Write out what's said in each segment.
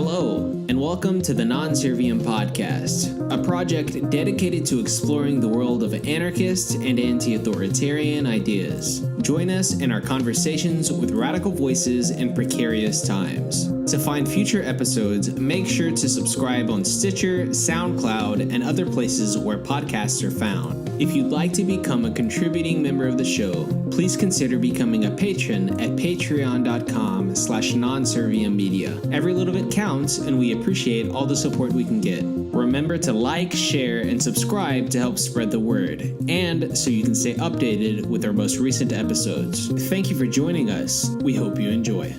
Hello, and welcome to the Non-Serviam podcast, a project dedicated to exploring the world of anarchist and anti-authoritarian ideas. Join us in our conversations with radical voices in precarious times. To find future episodes, make sure to subscribe on Stitcher, Soundcloud, and other places where podcasts are found. If you'd like to become a contributing member of the show, please consider becoming a patron at patreon.com/nonserviummedia. Every little bit counts, and we appreciate all the support we can get. Remember to like, share, and subscribe to help spread the word, and so you can stay updated with our most recent episodes. Thank you for joining us. We hope you enjoy.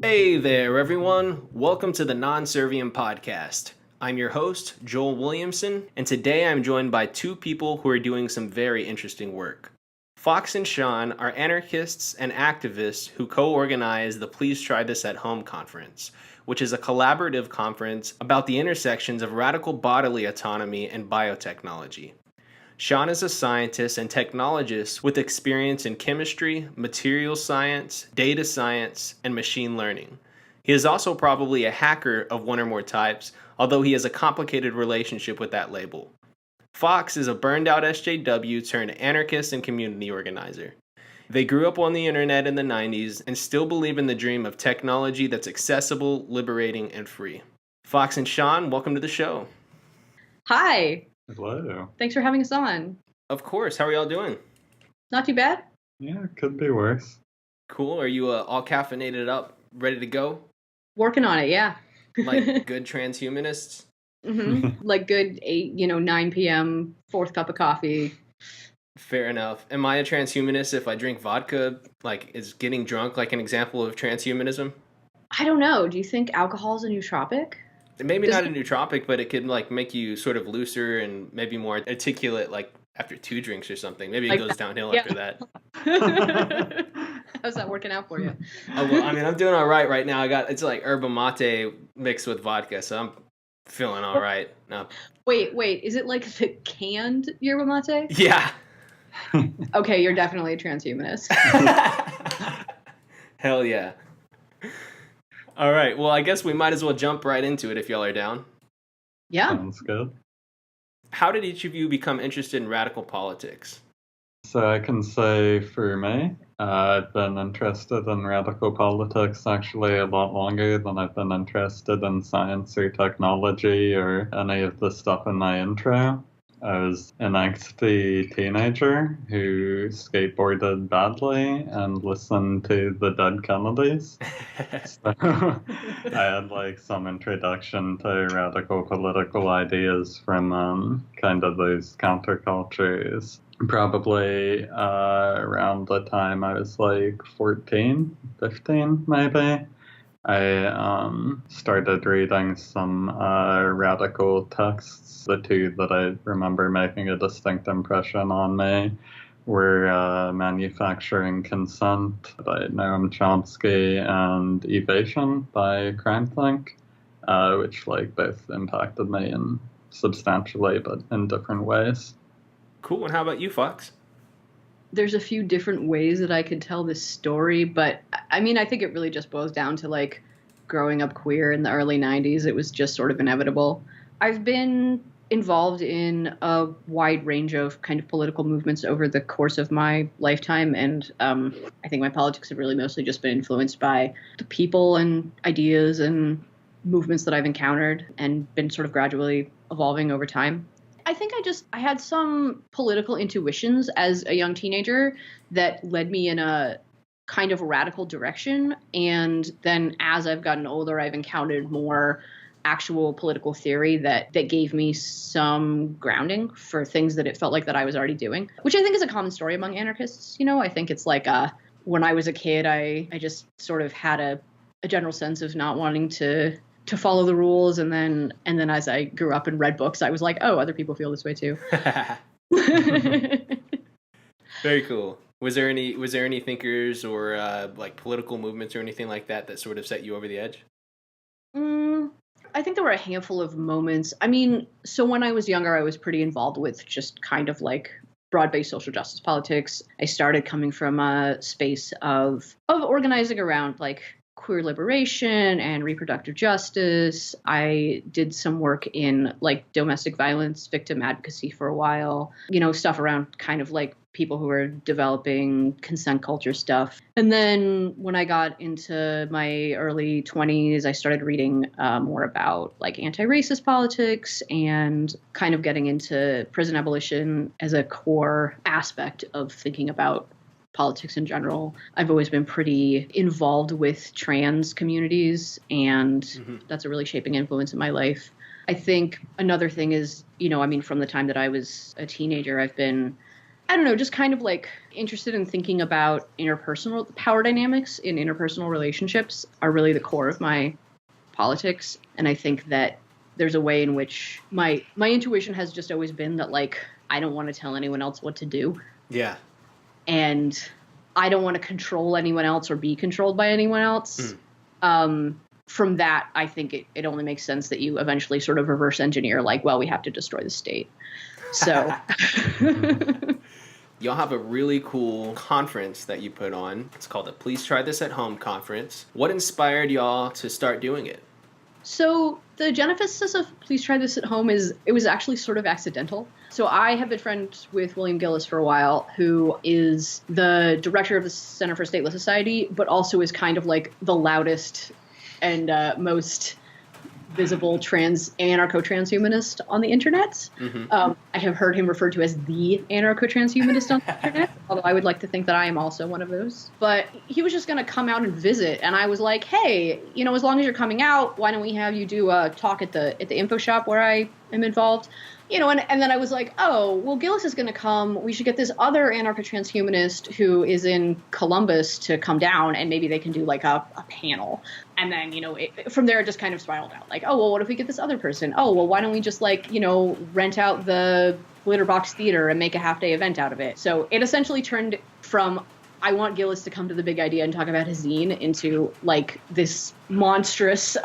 Hey there, everyone. Welcome to the Non-Serviam podcast. I'm your host, Joel Williamson, and today I'm joined by two people who are doing some very interesting work. Fox and Sean are anarchists and activists who co-organize the Please Try This at Home conference, which is a collaborative conference about the intersections of radical bodily autonomy and biotechnology. Sean is a scientist and technologist with experience in chemistry, materials science, data science, and machine learning. He is also probably a hacker of one or more types, although he has a complicated relationship with that label. Fox is a burned-out SJW turned anarchist and community organizer. They grew up on the internet in the 90s and still believe in the dream of technology that's accessible, liberating, and free. Fox and Sean, welcome to the show. Hi. Hello. Thanks for having us on. Of course. How are y'all doing? Not too bad. Yeah, it could be worse. Cool. Are you all caffeinated up, ready to go? Working on it, yeah. Like good transhumanists? Like good 9 p.m., fourth cup of coffee. Fair enough. Am I a transhumanist if I drink vodka? Like, is getting drunk like an example of transhumanism? I don't know. Do you think alcohol is a nootropic? Maybe not a nootropic, but it could like make you sort of looser and maybe more articulate like after 2 drinks or something. Maybe it goes downhill after that. How's that working out for you? Oh, well, I mean, I'm doing all right now. It's like yerba mate mixed with vodka, so I'm feeling all right. No. Wait, is it like the canned yerba mate? Yeah. Okay, you're definitely a transhumanist. Hell yeah. All right, well, I guess we might as well jump right into it if y'all are down. Yeah. Sounds good. How did each of you become interested in radical politics? So I can say for me, I've been interested in radical politics actually a lot longer than I've been interested in science or technology or any of the stuff in my intro. I was an angsty teenager who skateboarded badly and listened to the Dead Kennedys. So I had like some introduction to radical political ideas from kind of those countercultures. Probably around the time I was like 14, 15 maybe. I started reading some radical texts. The two that I remember making a distinct impression on me were Manufacturing Consent by Noam Chomsky and Evasion by CrimethInc, which like both impacted me in substantially but in different ways. Cool. And how about you, Fox? There's a few different ways that I could tell this story, but I mean, I think it really just boils down to like growing up queer in the early 90s. It was just sort of inevitable. I've been involved in a wide range of kind of political movements over the course of my lifetime, and I think my politics have really mostly just been influenced by the people and ideas and movements that I've encountered and been sort of gradually evolving over time. I think I had some political intuitions as a young teenager that led me in a kind of radical direction. And then as I've gotten older, I've encountered more actual political theory that gave me some grounding for things that it felt like that I was already doing, which I think is a common story among anarchists. You know, I think it's like when I was a kid, I just sort of had a general sense of not wanting to follow the rules, and then as I grew up and read books, I was like, oh, other people feel this way too. Very cool. Was there any thinkers or like political movements or anything like that sort of set you over the edge? I think there were a handful of moments. I mean, so when I was younger, I was pretty involved with just kind of like broad-based social justice politics. I started coming from a space of organizing around like queer liberation and reproductive justice. I did some work in like domestic violence victim advocacy for a while, stuff around kind of like people who are developing consent culture stuff. And then when I got into my early 20s, I started reading more about like anti-racist politics and kind of getting into prison abolition as a core aspect of thinking about politics in general. I've always been pretty involved with trans communities, and that's a really shaping influence in my life. I think another thing is, from the time that I was a teenager, I've been, just kind of like interested in thinking about interpersonal power dynamics in interpersonal relationships are really the core of my politics. And I think that there's a way in which my intuition has just always been that like, I don't want to tell anyone else what to do. Yeah. And I don't want to control anyone else or be controlled by anyone else. From that, I think it only makes sense that you eventually sort of reverse engineer, like, well, we have to destroy the state. So y'all have a really cool conference that you put on. It's called the Please Try This at Home conference. What inspired y'all to start doing it? So the genesis of Please Try This at Home it was actually sort of accidental. So I have been friends with William Gillis for a while, who is the director of the Center for Stateless Society, but also is kind of like the loudest and most visible anarcho-transhumanist on the internet. I have heard him referred to as the anarcho-transhumanist on the internet, although I would like to think that I am also one of those. But he was just going to come out and visit, and I was like, hey, as long as you're coming out, why don't we have you do a talk at the info shop where I am involved? And then I was like, oh, well, Gillis is going to come. We should get this other anarcho-transhumanist who is in Columbus to come down, and maybe they can do like a panel. And then, from there it just kind of spiraled out. Like, oh, well, what if we get this other person? Oh, well, why don't we just like, rent out the Glitterbox Theater and make a half-day event out of it? So it essentially turned from I want Gillis to come to the big idea and talk about his zine into like this monstrous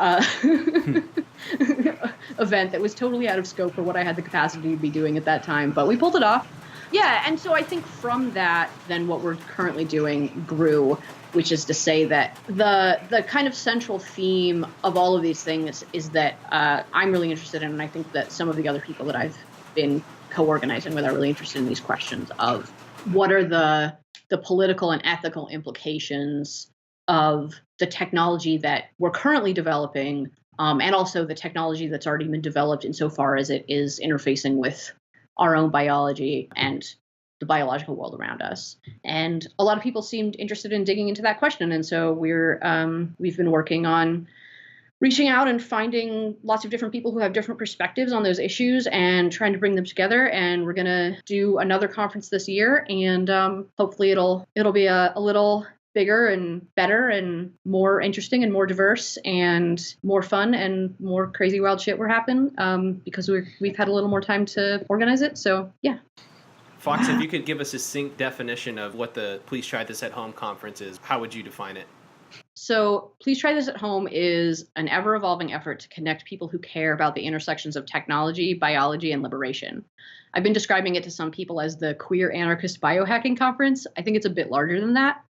event that was totally out of scope for what I had the capacity to be doing at that time. But we pulled it off. Yeah, and so I think from that, then what we're currently doing grew, which is to say that the kind of central theme of all of these things is that I'm really interested in, and I think that some of the other people that I've been co-organizing with are really interested in these questions of what are the political and ethical implications of the technology that we're currently developing, and also the technology that's already been developed insofar as it is interfacing with our own biology and the biological world around us. And a lot of people seemed interested in digging into that question. And so we've been working on reaching out and finding lots of different people who have different perspectives on those issues and trying to bring them together. And we're going to do another conference this year. And hopefully it'll be a little bigger and better and more interesting and more diverse and more fun and more crazy wild shit will happen because we've had a little more time to organize it. So, yeah. Fox, if you could give us a succinct definition of what the Please Try This at Home conference is, how would you define it? So Please Try This at Home is an ever-evolving effort to connect people who care about the intersections of technology, biology, and liberation. I've been describing it to some people as the queer anarchist biohacking conference. I think it's a bit larger than that.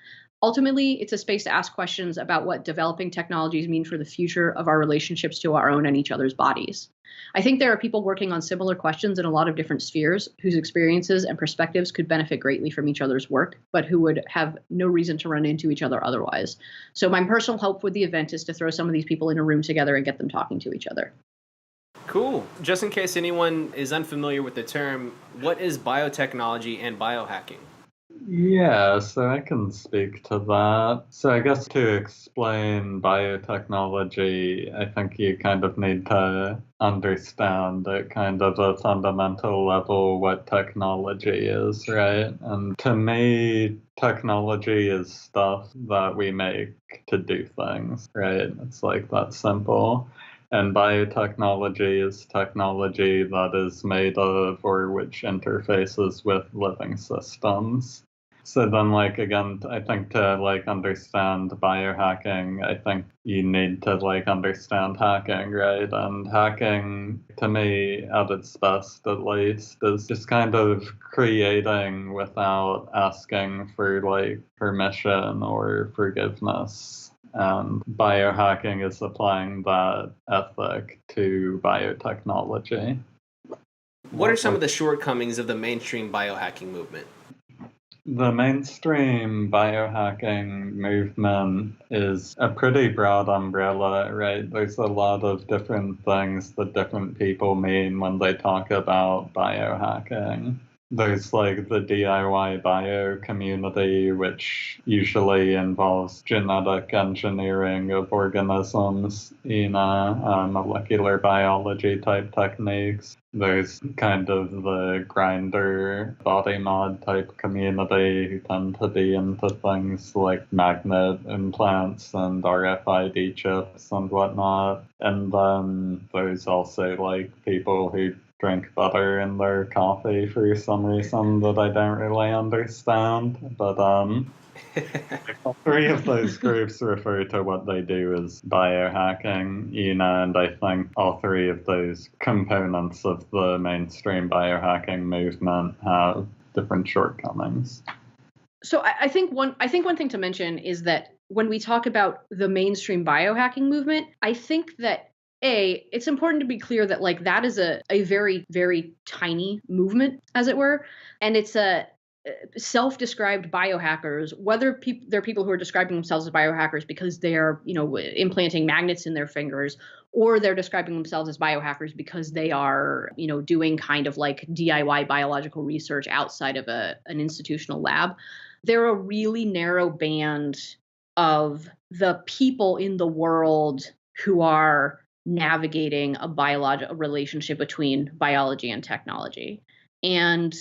Ultimately, it's a space to ask questions about what developing technologies mean for the future of our relationships to our own and each other's bodies. I think there are people working on similar questions in a lot of different spheres whose experiences and perspectives could benefit greatly from each other's work, but who would have no reason to run into each other otherwise. So my personal hope with the event is to throw some of these people in a room together and get them talking to each other. Cool. Just in case anyone is unfamiliar with the term, what is biotechnology and biohacking? Yeah, so I can speak to that. So I guess to explain biotechnology, I think you kind of need to understand at kind of a fundamental level what technology is, right? And to me, technology is stuff that we make to do things, right? It's like that simple. And biotechnology is technology that is made of or which interfaces with living systems. So then, like, again, I think to, like, understand biohacking, I think you need to, like, understand hacking, right? And hacking, to me, at its best, at least, is just kind of creating without asking for, like, permission or forgiveness. And biohacking is applying that ethic to biotechnology. What are some of the shortcomings of the mainstream biohacking movement? The mainstream biohacking movement is a pretty broad umbrella, right? There's a lot of different things that different people mean when they talk about biohacking. There's like the DIY bio community, which usually involves genetic engineering of organisms in molecular biology type techniques. There's kind of the grinder body mod type community who tend to be into things like magnet implants and RFID chips and whatnot. And then there's also like people who drink butter in their coffee for some reason that I don't really understand. But all three of those groups refer to what they do as biohacking, and I think all three of those components of the mainstream biohacking movement have different shortcomings. So I think one thing to mention is that when we talk about the mainstream biohacking movement, I think that it's important to be clear that like that is a very, very tiny movement, as it were. And it's a self-described biohackers, whether they're people who are describing themselves as biohackers because they are, implanting magnets in their fingers, or they're describing themselves as biohackers because they are, doing kind of like DIY biological research outside of an institutional lab. They're a really narrow band of the people in the world who are navigating a relationship between biology and technology. And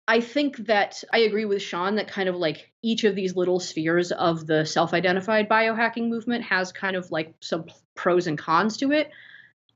I think that I agree with Sean that kind of like each of these little spheres of the self-identified biohacking movement has kind of like some pros and cons to it.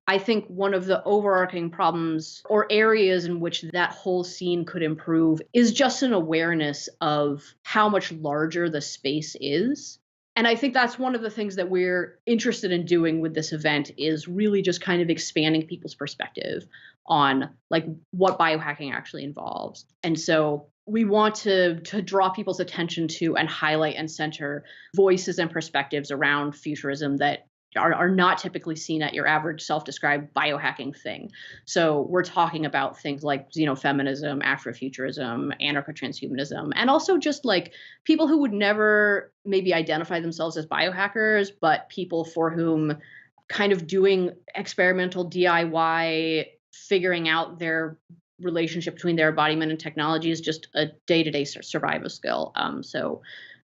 I think one of the overarching problems or areas in which that whole scene could improve is just an awareness of how much larger the space is. And I think that's one of the things that we're interested in doing with this event is really just kind of expanding people's perspective on like what biohacking actually involves. And so we want to draw people's attention to and highlight and center voices and perspectives around futurism that are not typically seen at your average self-described biohacking thing. So we're talking about things like xenofeminism, Afrofuturism, anarcho-transhumanism, and also just like people who would never maybe identify themselves as biohackers, but people for whom kind of doing experimental DIY, figuring out their relationship between their embodiment and technology is just a day-to-day survival skill. So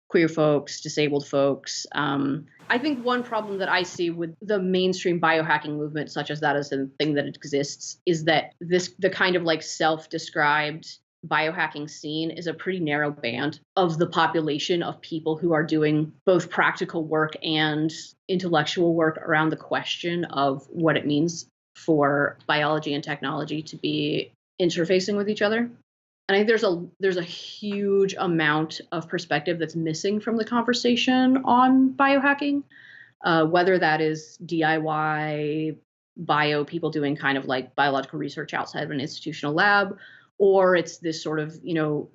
queer folks, disabled folks. I think one problem that I see with the mainstream biohacking movement, such as that as a thing that exists, is that the kind of like self-described biohacking scene is a pretty narrow band of the population of people who are doing both practical work and intellectual work around the question of what it means for biology and technology to be interfacing with each other. And I think there's a huge amount of perspective that's missing from the conversation on biohacking, whether that is DIY bio people doing kind of like biological research outside of an institutional lab, or it's this sort of,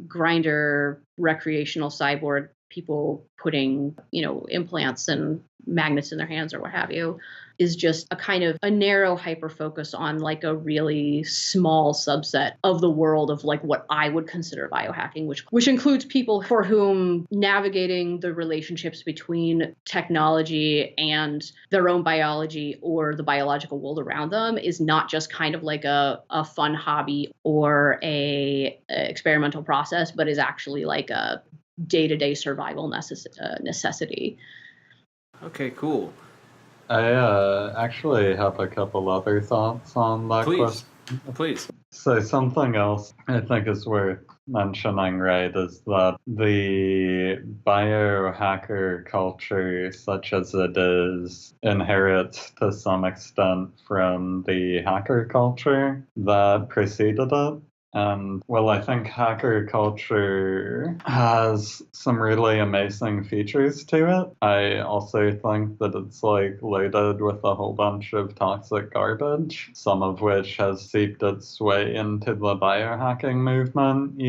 grinder recreational cyborg people putting, implants and magnets in their hands or what have you, is just a kind of a narrow hyper focus on like a really small subset of the world of like what I would consider biohacking, which includes people for whom navigating the relationships between technology and their own biology or the biological world around them is not just kind of like a fun hobby or a experimental process, but is actually like a day-to-day survival necessity. Okay, cool. I actually have a couple other thoughts on that question. Please. So something else I think is worth mentioning, right, is that the biohacker culture, such as it is, inherits to some extent from the hacker culture that preceded it. And well, I think hacker culture has some really amazing features to it. I also think that it's like loaded with a whole bunch of toxic garbage, some of which has seeped its way into the biohacking movement,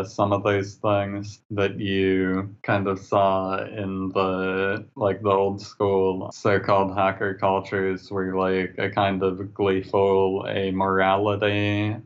some of those things that you kind of saw in the old school so-called hacker cultures were like a kind of gleeful amorality,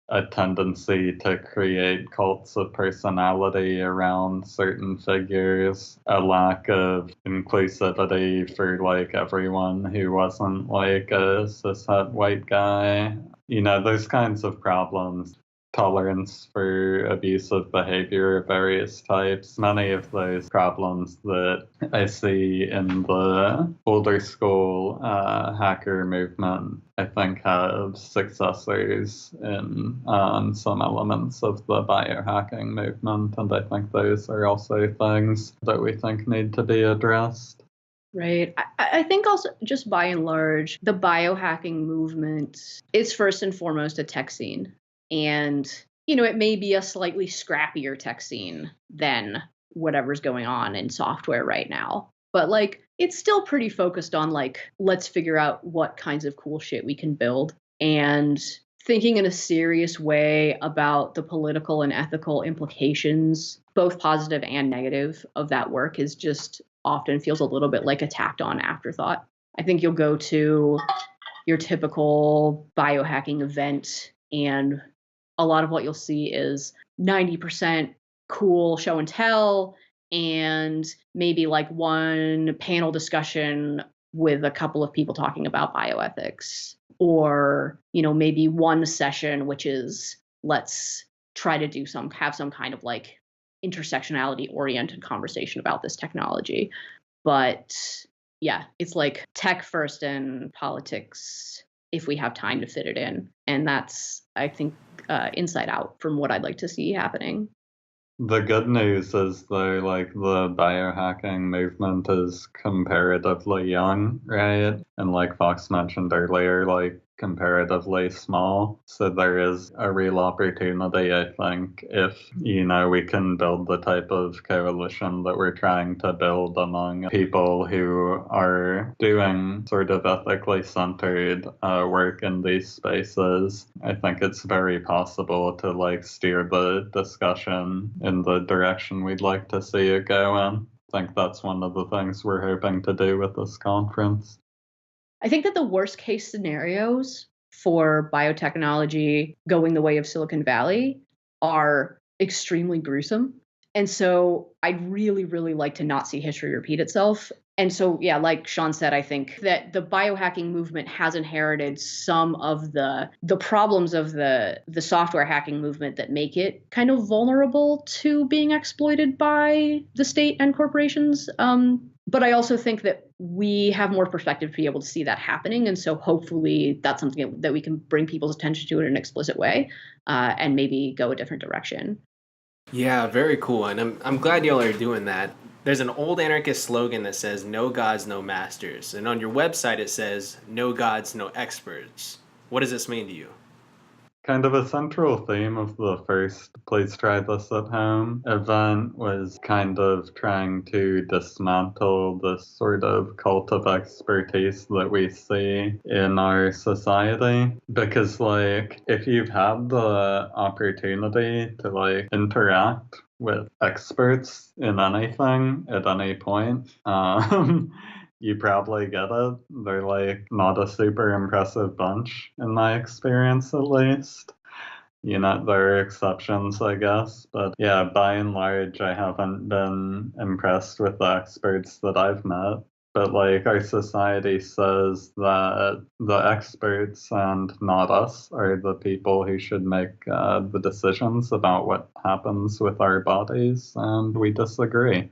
a tendency to create cults of personality around certain figures, a lack of inclusivity for like everyone who wasn't like a cishet white guy. Those kinds of problems. Tolerance for abusive behavior of various types. Many of those problems that I see in the older school hacker movement, I think, have successors in some elements of the biohacking movement, and I think those are also things that we think need to be addressed. Right. I think also, just by and large, the biohacking movement is first and foremost a tech scene. And, it may be a slightly scrappier tech scene than whatever's going on in software right now. But like, it's still pretty focused on like, let's figure out what kinds of cool shit we can build. And thinking in a serious way about the political and ethical implications, both positive and negative, of that work is just often feels a little bit like a tacked on afterthought. I think you'll go to your typical biohacking event, and a lot of what you'll see is 90% cool show and tell, and maybe like one panel discussion with a couple of people talking about bioethics, or maybe one session which is, let's try to have some kind of like intersectionality oriented conversation about this technology. But yeah, it's like tech first and politics if we have time to fit it in. And that's, I think, inside out from what I'd like to see happening. The good news is, though, like the biohacking movement is comparatively young, right? And like Fox mentioned earlier, like comparatively small. So there is a real opportunity, I think, if, we can build the type of coalition that we're trying to build among people who are doing sort of ethically centered work in these spaces. I think it's very possible to like steer the discussion in the direction we'd like to see it go in. I think that's one of the things we're hoping to do with this conference. I think that the worst case scenarios for biotechnology going the way of Silicon Valley are extremely gruesome. And so I'd really, really like to not see history repeat itself. And so, yeah, like Sean said, I think that the biohacking movement has inherited some of the problems of the software hacking movement that make it kind of vulnerable to being exploited by the state and corporations. But I also think that we have more perspective to be able to see that happening. And so hopefully that's something that we can bring people's attention to in an explicit way, and maybe go a different direction. Yeah, very cool. And I'm glad y'all are doing that. There's an old anarchist slogan that says, no gods, no masters. And on your website, it says, no gods, no experts. What does this mean to you? Kind of a central theme of the first Please Try This at Home event was kind of trying to dismantle this sort of cult of expertise that we see in our society. Because, like, if you've had the opportunity to, like, interact with experts in anything at any point, you probably get it. They're like not a super impressive bunch in my experience, at least. There are exceptions, I guess. But yeah, by and large, I haven't been impressed with the experts that I've met. But like our society says that the experts and not us are the people who should make the decisions about what happens with our bodies, and we disagree.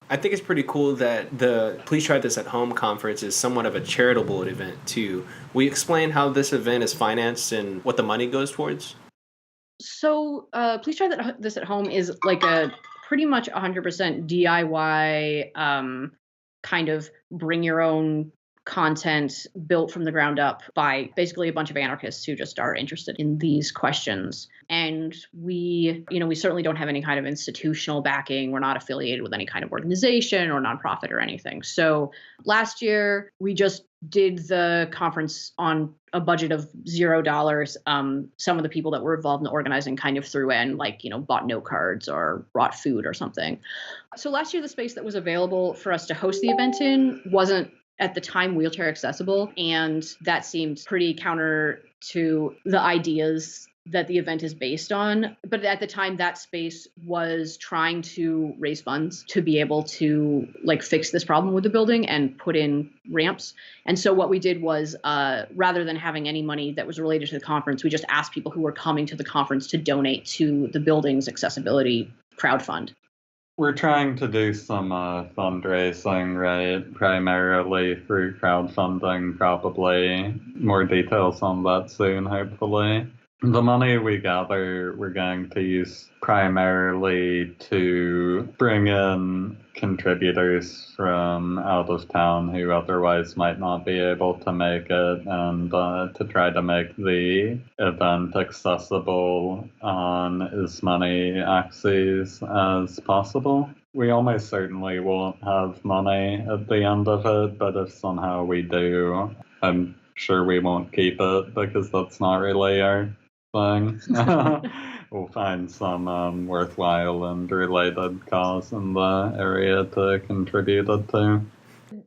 I think it's pretty cool that the Please Try This at Home conference is somewhat of a charitable event, too. Will you explain how this event is financed and what the money goes towards? So Please Try This at Home is like a pretty much 100% DIY kind of bring your own content built from the ground up by basically a bunch of anarchists who just are interested in these questions. And we certainly don't have any kind of institutional backing. We're not affiliated with any kind of organization or nonprofit or anything. So last year, we just did the conference on a budget of $0. Some of the people that were involved in the organizing kind of threw in, bought note cards or brought food or something. So last year, the space that was available for us to host the event in wasn't at the time wheelchair accessible. And that seemed pretty counter to the ideas that the event is based on. But at the time, that space was trying to raise funds to be able to fix this problem with the building and put in ramps. And so what we did was, rather than having any money that was related to the conference, we just asked people who were coming to the conference to donate to the building's accessibility crowdfund. We're trying to do some fundraising, right? Primarily through crowdfunding, probably more details on that soon, hopefully. The money we gather, we're going to use primarily to bring in contributors from out of town who otherwise might not be able to make it, and to try to make the event accessible on as many axes as possible. We almost certainly won't have money at the end of it, but if somehow we do, I'm sure we won't keep it because that's not really our thing. We'll find some worthwhile and related cause in the area to contribute it to.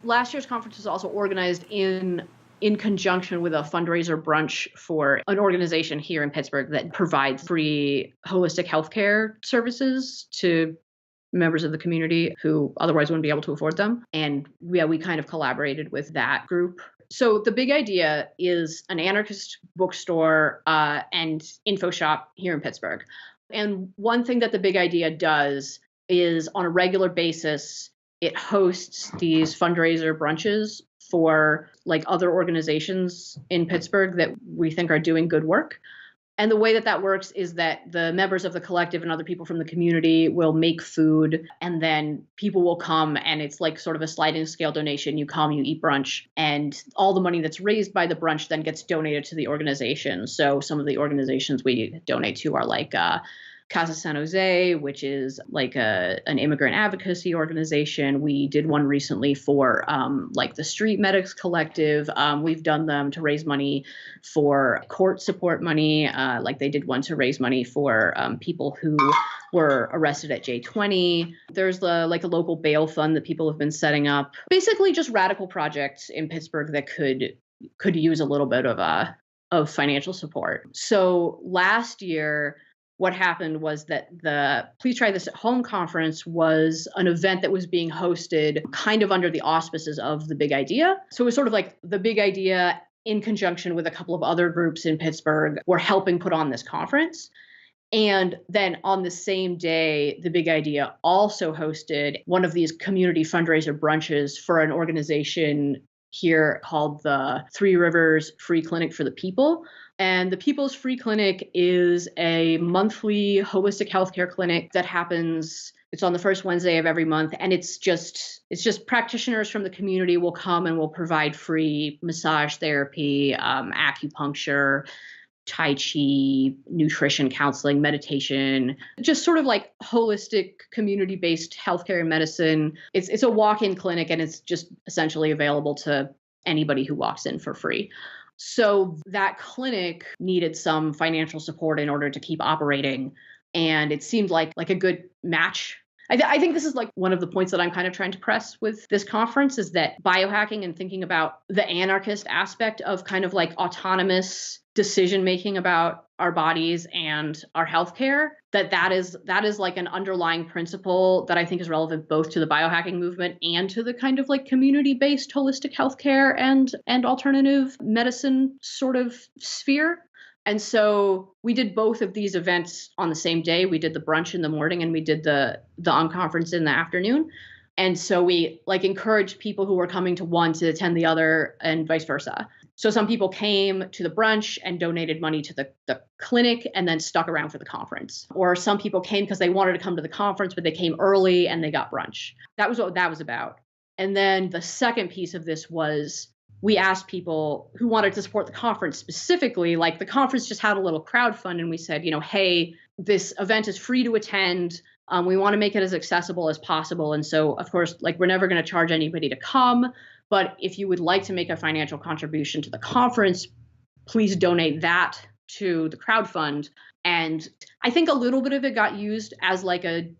Last year's conference was also organized in conjunction with a fundraiser brunch for an organization here in Pittsburgh that provides free holistic healthcare services to members of the community who otherwise wouldn't be able to afford them. And we kind of collaborated with that group. So the big idea is an anarchist bookstore and info shop here in Pittsburgh. And one thing that the big idea does is on a regular basis, it hosts these fundraiser brunches for other organizations in Pittsburgh that we think are doing good work. And the way that works is that the members of the collective and other people from the community will make food, and then people will come, and it's sort of a sliding scale donation. You come, you eat brunch, and all the money that's raised by the brunch then gets donated to the organization. So some of the organizations we donate to are Casa San Jose, which is an immigrant advocacy organization. We did one recently for the Street Medics Collective. We've done them to raise money for court support money. They did one to raise money for people who were arrested at J20. There's a local bail fund that people have been setting up. Basically just radical projects in Pittsburgh that could use a little bit of financial support. So last year, what happened was that the Please Try This at Home conference was an event that was being hosted kind of under the auspices of The Big Idea. So it was sort of The Big Idea in conjunction with a couple of other groups in Pittsburgh were helping put on this conference. And then on the same day, The Big Idea also hosted one of these community fundraiser brunches for an organization here called the Three Rivers Free Clinic for the People. And the People's Free Clinic is a monthly holistic healthcare clinic that happens. It's on the first Wednesday of every month. And it's just practitioners from the community will come and will provide free massage therapy, acupuncture, Tai Chi, nutrition counseling, meditation, just sort of holistic community-based healthcare and medicine. It's a walk-in clinic, and it's just essentially available to anybody who walks in for free. So that clinic needed some financial support in order to keep operating. And it seemed like a good match. I think this is one of the points that I'm kind of trying to press with this conference is that biohacking and thinking about the anarchist aspect of kind of autonomous decision making about our bodies and our healthcare, that is an underlying principle that I think is relevant both to the biohacking movement and to the kind of community-based holistic healthcare and alternative medicine sort of sphere. And so we did both of these events on the same day. We did the brunch in the morning and we did the unconference in the afternoon. And so we encouraged people who were coming to one to attend the other and vice versa. So some people came to the brunch and donated money to the clinic and then stuck around for the conference. Or some people came because they wanted to come to the conference, but they came early and they got brunch. That was what that was about. And then the second piece of this was we asked people who wanted to support the conference specifically, like the conference just had a little crowdfund, and we said, hey, this event is free to attend. We want to make it as accessible as possible. And so, of course, like we're never going to charge anybody to come. But if you would like to make a financial contribution to the conference, please donate that to the crowdfund. And I think a little bit of it got used as like a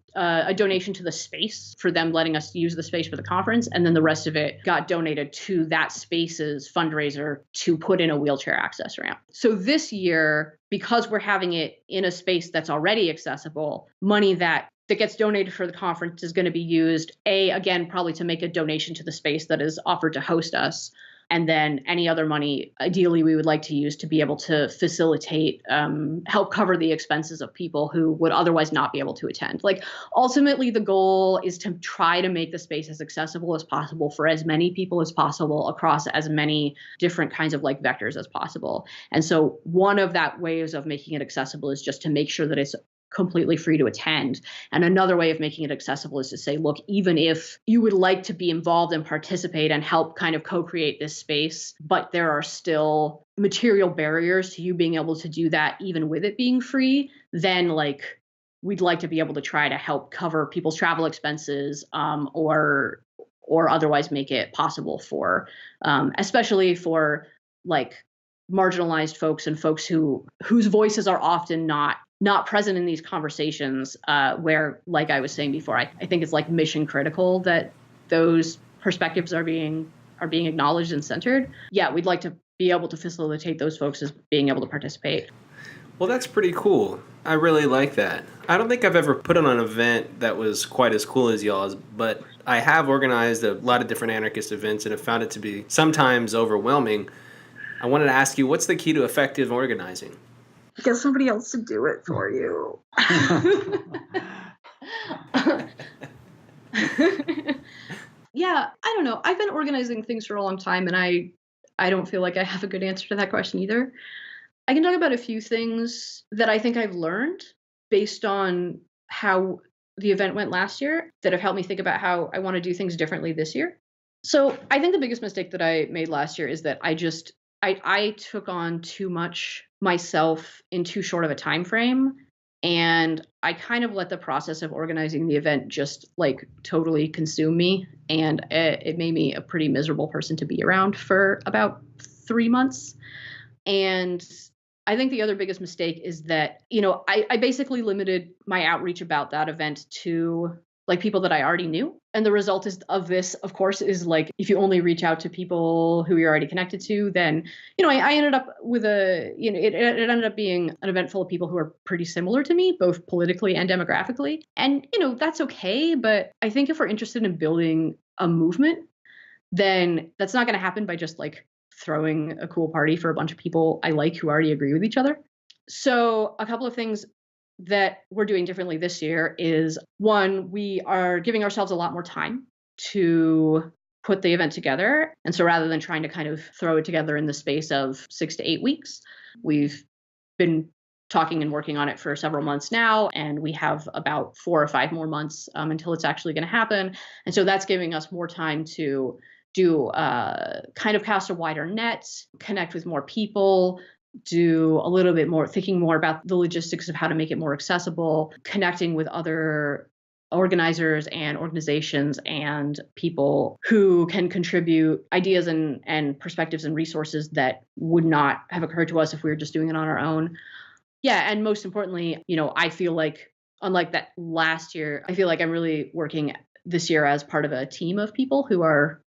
donation to the space for them letting us use the space for the conference. And then the rest of it got donated to that space's fundraiser to put in a wheelchair access ramp. So this year, because we're having it in a space that's already accessible, money that gets donated for the conference is going to be used, again, probably to make a donation to the space that is offered to host us. And then any other money, ideally, we would like to use to be able to facilitate, help cover the expenses of people who would otherwise not be able to attend. Like, ultimately, the goal is to try to make the space as accessible as possible for as many people as possible across as many different kinds of like vectors as possible. And so one of that ways of making it accessible is just to make sure that it's completely free to attend. And another way of making it accessible is to say, look, even if you would like to be involved and participate and help kind of co-create this space, but there are still material barriers to you being able to do that, even with it being free, then like we'd like to be able to try to help cover people's travel expenses, or otherwise make it possible for, especially for like marginalized folks and folks whose voices are often not present in these conversations, where, like I was saying before, I think it's like mission critical that those perspectives are being acknowledged and centered. Yeah, we'd like to be able to facilitate those folks as being able to participate. Well, that's pretty cool. I really like that. I don't think I've ever put on an event that was quite as cool as y'all's, but I have organized a lot of different anarchist events and have found it to be sometimes overwhelming. I wanted to ask you, what's the key to effective organizing? Get somebody else to do it for you. Yeah, I don't know. I've been organizing things for a long time, and I don't feel like I have a good answer to that question either. I can talk about a few things that I think I've learned based on how the event went last year that have helped me think about how I want to do things differently this year. So I think the biggest mistake that I made last year is that I took on too much myself in too short of a time frame, and I kind of let the process of organizing the event just like totally consume me, and it made me a pretty miserable person to be around for about 3 months. And I think the other biggest mistake is that, I basically limited my outreach about that event to like people that I already knew. And the result of this, of course, is like, if you only reach out to people who you're already connected to, then, I ended up with it ended up being an event full of people who are pretty similar to me, both politically and demographically. And, that's okay. But I think if we're interested in building a movement, then that's not going to happen by just like throwing a cool party for a bunch of people I like who already agree with each other. So a couple of things that we're doing differently this year is, one, we are giving ourselves a lot more time to put the event together. And so rather than trying to kind of throw it together in the space of 6 to 8 weeks, we've been talking and working on it for several months now, and we have about 4 or 5 more months until it's actually going to happen. And so that's giving us more time to do kind of cast a wider net, connect with more people, do a little bit more thinking more about the logistics of how to make it more accessible, connecting with other organizers and organizations and people who can contribute ideas and perspectives and resources that would not have occurred to us if we were just doing it on our own. Yeah, and most importantly, I feel like, unlike that last year, I feel like I'm really working this year as part of a team of people who are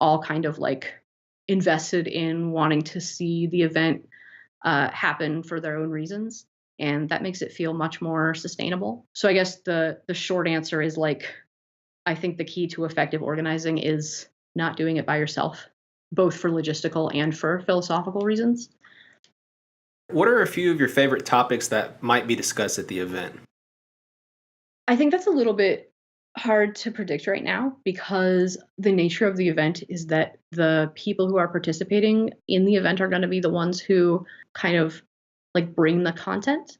all kind of like invested in wanting to see the event happen for their own reasons. And that makes it feel much more sustainable. So I guess the short answer is like, I think the key to effective organizing is not doing it by yourself, both for logistical and for philosophical reasons. What are a few of your favorite topics that might be discussed at the event? I think that's a little bit hard to predict right now, because the nature of the event is that the people who are participating in the event are going to be the ones who kind of like bring the content.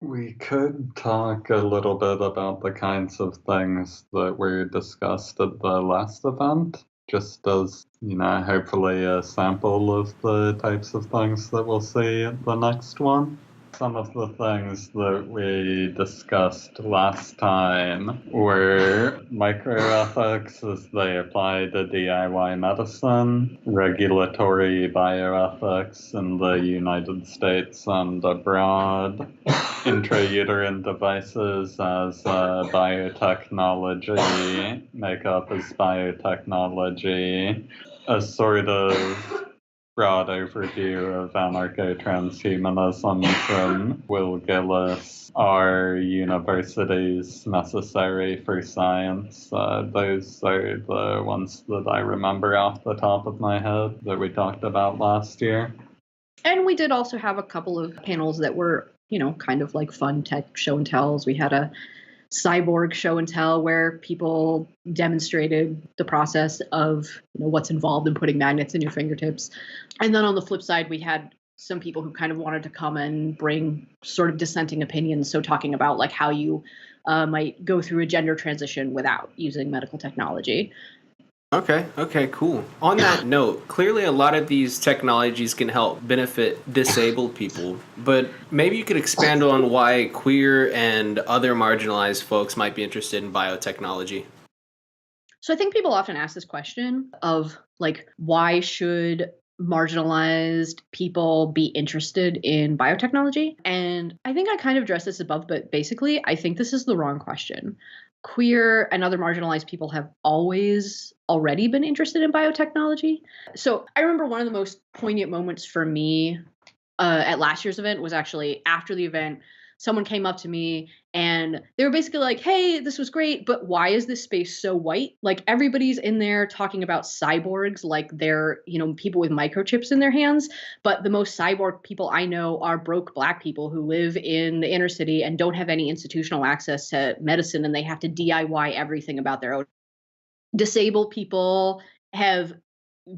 We could talk a little bit about the kinds of things that were discussed at the last event. just as, hopefully a sample of the types of things that we'll see at the next one. Some of the things that we discussed last time were microethics as they apply to DIY medicine, regulatory bioethics in the United States and abroad, intrauterine devices as biotechnology, makeup as biotechnology, a sort of broad overview of anarcho-transhumanism from Will Gillis. Are universities necessary for science? Those are the ones that I remember off the top of my head that we talked about last year. And we did also have a couple of panels that were, kind of like fun tech show and tells. We had a cyborg show and tell where people demonstrated the process of what's involved in putting magnets in your fingertips. And then on the flip side, we had some people who kind of wanted to come and bring sort of dissenting opinions. So talking about like how you might go through a gender transition without using medical technology. Okay, cool. On that note, clearly a lot of these technologies can help benefit disabled people, but maybe you could expand on why queer and other marginalized folks might be interested in biotechnology. So I think people often ask this question of like, why should marginalized people be interested in biotechnology? And I think I kind of addressed this above, but basically I think this is the wrong question. Queer and other marginalized people have already been interested in biotechnology. So I remember one of the most poignant moments for me at last year's event was actually after the event. Someone came up to me and they were basically like, hey, this was great, but why is this space so white? Like everybody's in there talking about cyborgs like they're, people with microchips in their hands. But the most cyborg people I know are broke Black people who live in the inner city and don't have any institutional access to medicine, and they have to DIY everything about their own. Disabled people have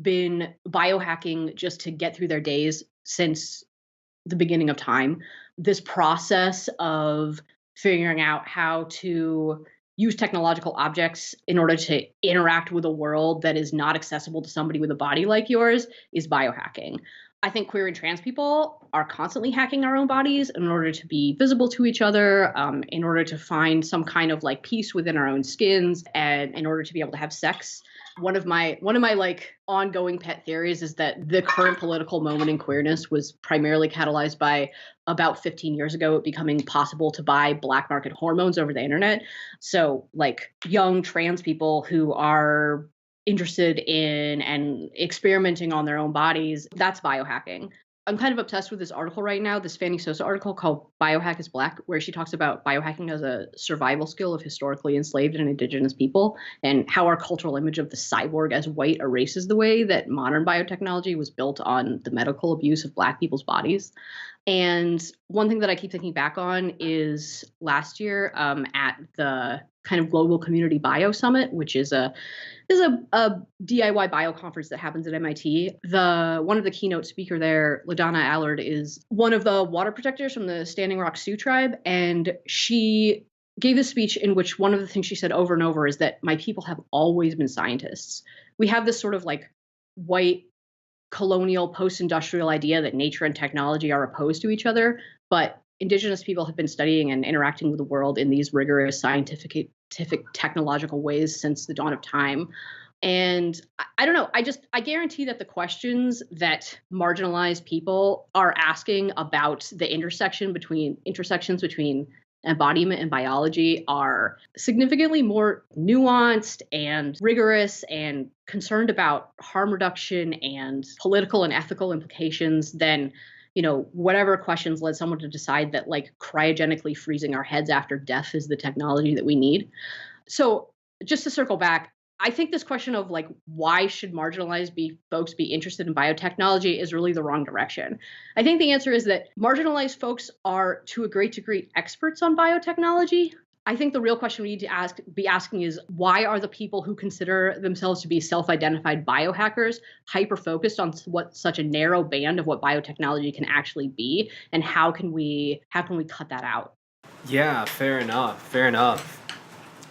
been biohacking just to get through their days since the beginning of time. This process of figuring out how to use technological objects in order to interact with a world that is not accessible to somebody with a body like yours is biohacking. I think queer and trans people are constantly hacking our own bodies in order to be visible to each other, in order to find some kind of like peace within our own skins, and in order to be able to have sex. One of my like ongoing pet theories is that the current political moment in queerness was primarily catalyzed by about 15 years ago it becoming possible to buy black market hormones over the internet. So like young trans people who are interested in and experimenting on their own bodies, that's biohacking. I'm kind of obsessed with this article right now, this Fanny Sosa article called Biohack is Black, where she talks about biohacking as a survival skill of historically enslaved and indigenous people, and how our cultural image of the cyborg as white erases the way that modern biotechnology was built on the medical abuse of Black people's bodies. And one thing that I keep thinking back on is last year at the kind of Global Community Bio Summit, which is a DIY bio conference that happens at MIT. One of the keynote speaker there, LaDonna Allard, is one of the water protectors from the Standing Rock Sioux tribe, and she gave a speech in which one of the things she said over and over is that my people have always been scientists. We have this sort of like white colonial post-industrial idea that nature and technology are opposed to each other, but indigenous people have been studying and interacting with the world in these rigorous scientific technological ways since the dawn of time. And I don't know, I guarantee that the questions that marginalized people are asking about the intersections between embodiment and biology are significantly more nuanced and rigorous and concerned about harm reduction and political and ethical implications than whatever questions led someone to decide that like cryogenically freezing our heads after death is the technology that we need. So just to circle back, I think this question of like, why should marginalized folks be interested in biotechnology is really the wrong direction. I think the answer is that marginalized folks are to a great degree experts on biotechnology. I think the real question we need to be asking is, why are the people who consider themselves to be self-identified biohackers hyper-focused on what such a narrow band of what biotechnology can actually be, and how can we cut that out? Yeah, fair enough.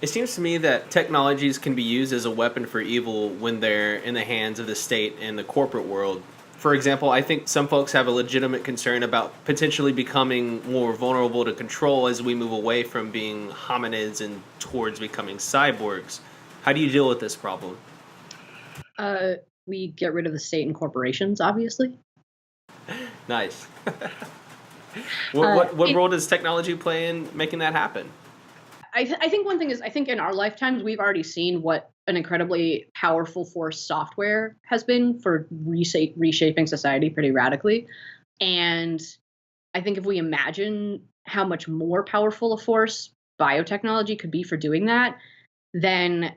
It seems to me that technologies can be used as a weapon for evil when they're in the hands of the state and the corporate world. For example, I think some folks have a legitimate concern about potentially becoming more vulnerable to control as we move away from being hominids and towards becoming cyborgs. How do you deal with this problem? We get rid of the state and corporations, obviously. Nice. What role does technology play in making that happen? I think one thing is, I think in our lifetimes, we've already seen what an incredibly powerful force software has been for reshaping society pretty radically. And I think if we imagine how much more powerful a force biotechnology could be for doing that, then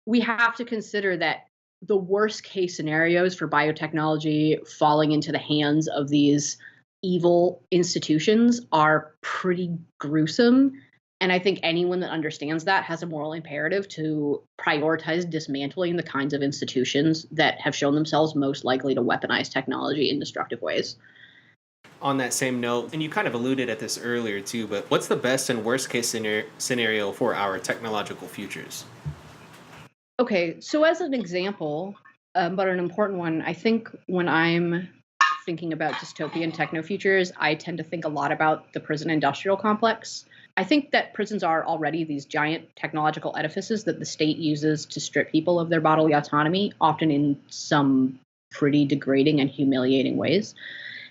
we have to consider that the worst case scenarios for biotechnology falling into the hands of these evil institutions are pretty gruesome. And I think anyone that understands that has a moral imperative to prioritize dismantling the kinds of institutions that have shown themselves most likely to weaponize technology in destructive ways. On that same note, and you kind of alluded at this earlier too, but what's the best and worst case scenario for our technological futures? Okay, so as an example, but an important one, I think when I'm thinking about dystopian techno futures, I tend to think a lot about the prison industrial complex. I think that prisons are already these giant technological edifices that the state uses to strip people of their bodily autonomy, often in some pretty degrading and humiliating ways.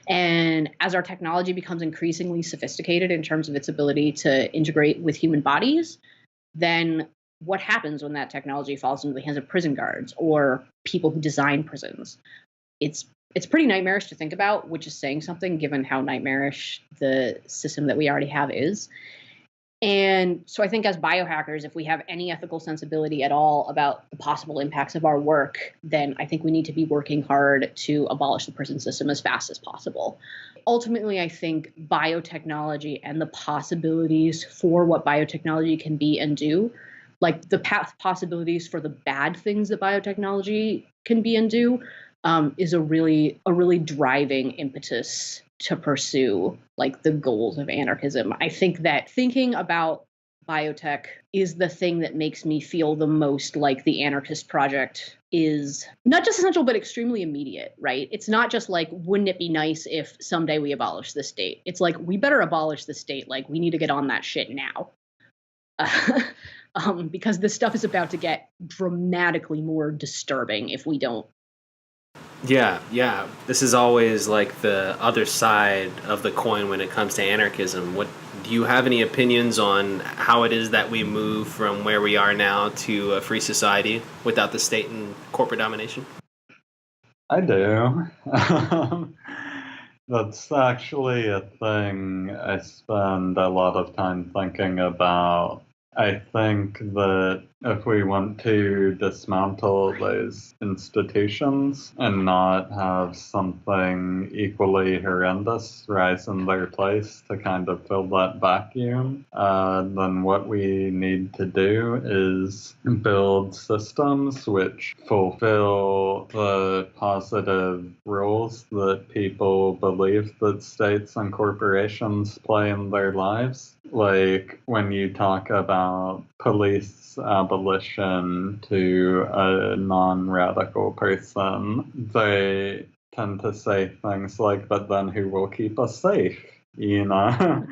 And as our technology becomes increasingly sophisticated in terms of its ability to integrate with human bodies, then what happens when that technology falls into the hands of prison guards or people who design prisons? It's pretty nightmarish to think about, which is saying something given how nightmarish the system that we already have is. And so I think as biohackers, if we have any ethical sensibility at all about the possible impacts of our work, then I think we need to be working hard to abolish the prison system as fast as possible. Ultimately, I think biotechnology and the possibilities for what biotechnology can be and do, like the possibilities for the bad things that biotechnology can be and do, is a really driving impetus to pursue like the goals of anarchism. I think that thinking about biotech is the thing that makes me feel the most like the anarchist project is not just essential, but extremely immediate, right? It's not just like, wouldn't it be nice if someday we abolish the state? It's like, we better abolish the state. Like, we need to get on that shit now. Because this stuff is about to get dramatically more disturbing if we don't. Yeah. This is always like the other side of the coin when it comes to anarchism. What do you have any opinions on how it is that we move from where we are now to a free society without the state and corporate domination? I do. That's actually a thing I spend a lot of time thinking about. I think that if we want to dismantle those institutions and not have something equally horrendous rise in their place to kind of fill that vacuum, then what we need to do is build systems which fulfill the positive roles that people believe that states and corporations play in their lives. Like when you talk about police abolition to a non-radical person, they tend to say things like, but then who will keep us safe? You know?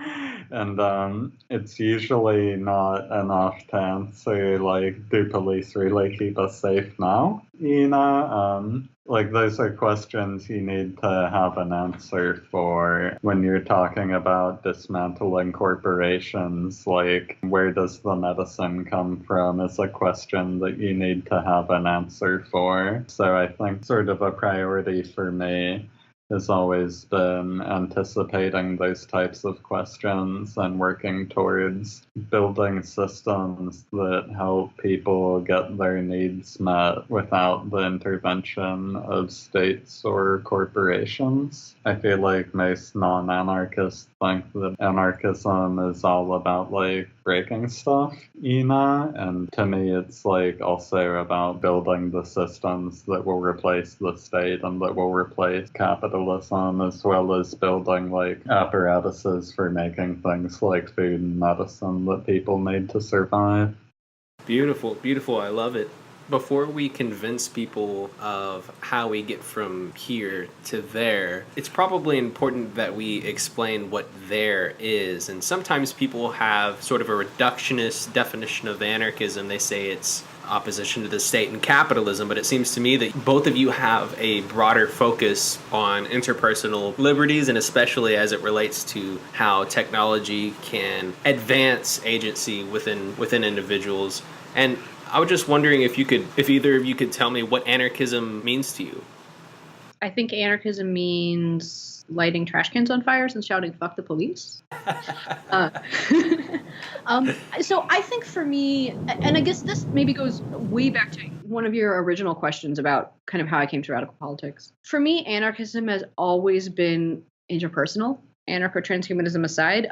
And it's usually not enough to answer, like, do police really keep us safe now? You know? Like, those are questions you need to have an answer for when you're talking about dismantling corporations. Like, where does the medicine come from is a question that you need to have an answer for. So I think sort of a priority for me has always been anticipating those types of questions and working towards building systems that help people get their needs met without the intervention of states or corporations. I feel like most non-anarchists think that anarchism is all about like breaking stuff, you know? And to me, it's like also about building the systems that will replace the state and that will replace capitalism, as well as building like apparatuses for making things like food and medicine that people need to survive. Beautiful, beautiful. I love it. Before we convince people of how we get from here to there, it's probably important that we explain what there is. And sometimes people have sort of a reductionist definition of anarchism. They say it's opposition to the state and capitalism, but it seems to me that both of you have a broader focus on interpersonal liberties, and especially as it relates to how technology can advance agency within individuals. And I was just wondering if either of you could tell me what anarchism means to you. I think anarchism means lighting trash cans on fires and shouting "fuck the police." uh, so I think for me, and I guess this maybe goes way back to one of your original questions about kind of how I came to radical politics. For me, anarchism has always been interpersonal, anarcho-transhumanism aside.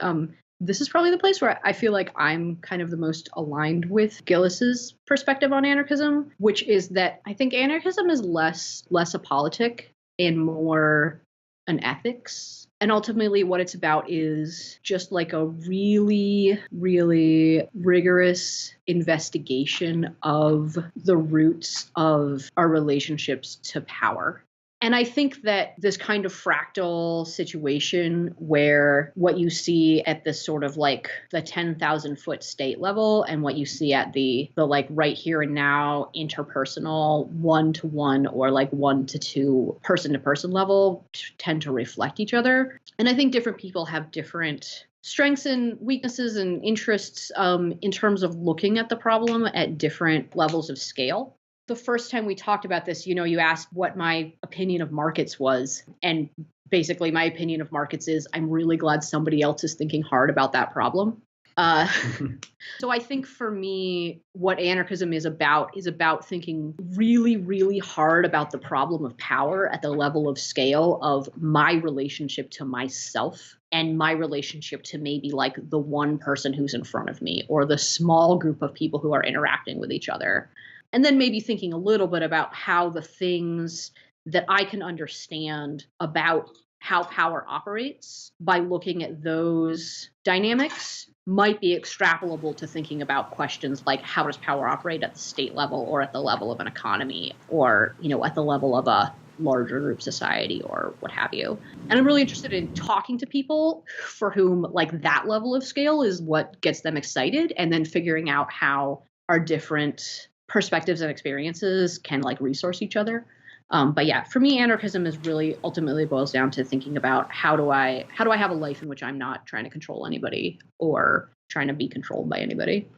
This is probably the place where I feel like I'm kind of the most aligned with Gillis's perspective on anarchism, which is that I think anarchism is less a politic and more an ethics. And ultimately what it's about is just like a really, really rigorous investigation of the roots of our relationships to power. And I think that this kind of fractal situation where what you see at this sort of like the 10,000 foot state level and what you see at the like right here and now interpersonal 1-to-1 or like 1-to-2 person to person level tend to reflect each other. And I think different people have different strengths and weaknesses and interests in terms of looking at the problem at different levels of scale. The first time we talked about this, you asked what my opinion of markets was. And basically my opinion of markets is I'm really glad somebody else is thinking hard about that problem. So I think for me, what anarchism is about thinking really, really hard about the problem of power at the level of scale of my relationship to myself and my relationship to maybe like the one person who's in front of me or the small group of people who are interacting with each other. And then maybe thinking a little bit about how the things that I can understand about how power operates by looking at those dynamics might be extrapolable to thinking about questions like how does power operate at the state level or at the level of an economy or, at the level of a larger group society or what have you. And I'm really interested in talking to people for whom like that level of scale is what gets them excited and then figuring out how our different perspectives and experiences can like resource each other. But yeah, for me, anarchism is really ultimately boils down to thinking about how do I have a life in which I'm not trying to control anybody or trying to be controlled by anybody.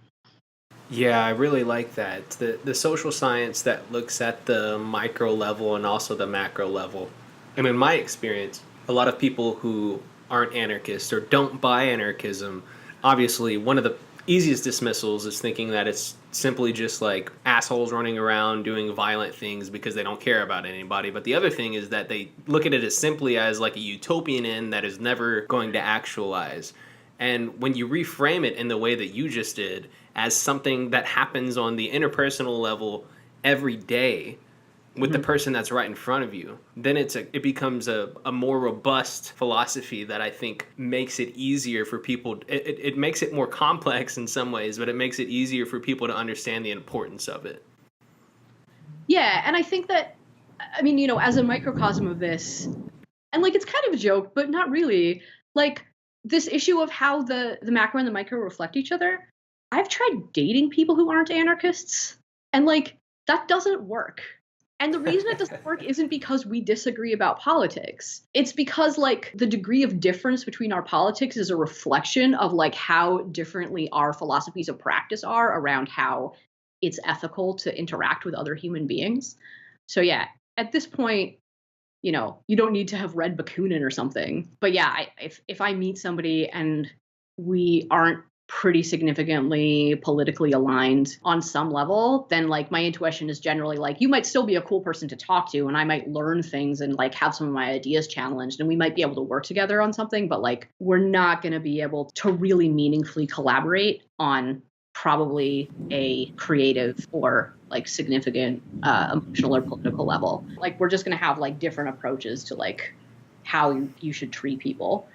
Yeah, I really like that. The social science that looks at the micro level and also the macro level. And in my experience, a lot of people who aren't anarchists or don't buy anarchism, obviously one of the easiest dismissals is thinking that it's simply just like assholes running around doing violent things because they don't care about anybody. But the other thing is that they look at it as simply as like a utopian end that is never going to actualize. And when you reframe it in the way that you just did as something that happens on the interpersonal level every day with the person that's right in front of you, then it becomes a more robust philosophy that I think makes it easier for people. It makes it more complex in some ways, but it makes it easier for people to understand the importance of it. Yeah, and I think that, I mean, as a microcosm of this, and like it's kind of a joke, but not really, like this issue of how the macro and the micro reflect each other. I've tried dating people who aren't anarchists, and like that doesn't work. And the reason it doesn't work isn't because we disagree about politics. It's because like the degree of difference between our politics is a reflection of like how differently our philosophies of practice are around how it's ethical to interact with other human beings. So yeah, at this point, you don't need to have read Bakunin or something. But yeah, if I meet somebody and we aren't pretty significantly politically aligned on some level, then like my intuition is generally like, you might still be a cool person to talk to and I might learn things and like have some of my ideas challenged and we might be able to work together on something, but like we're not going to be able to really meaningfully collaborate on probably a creative or like significant emotional or political level. Like we're just going to have like different approaches to like how you should treat people.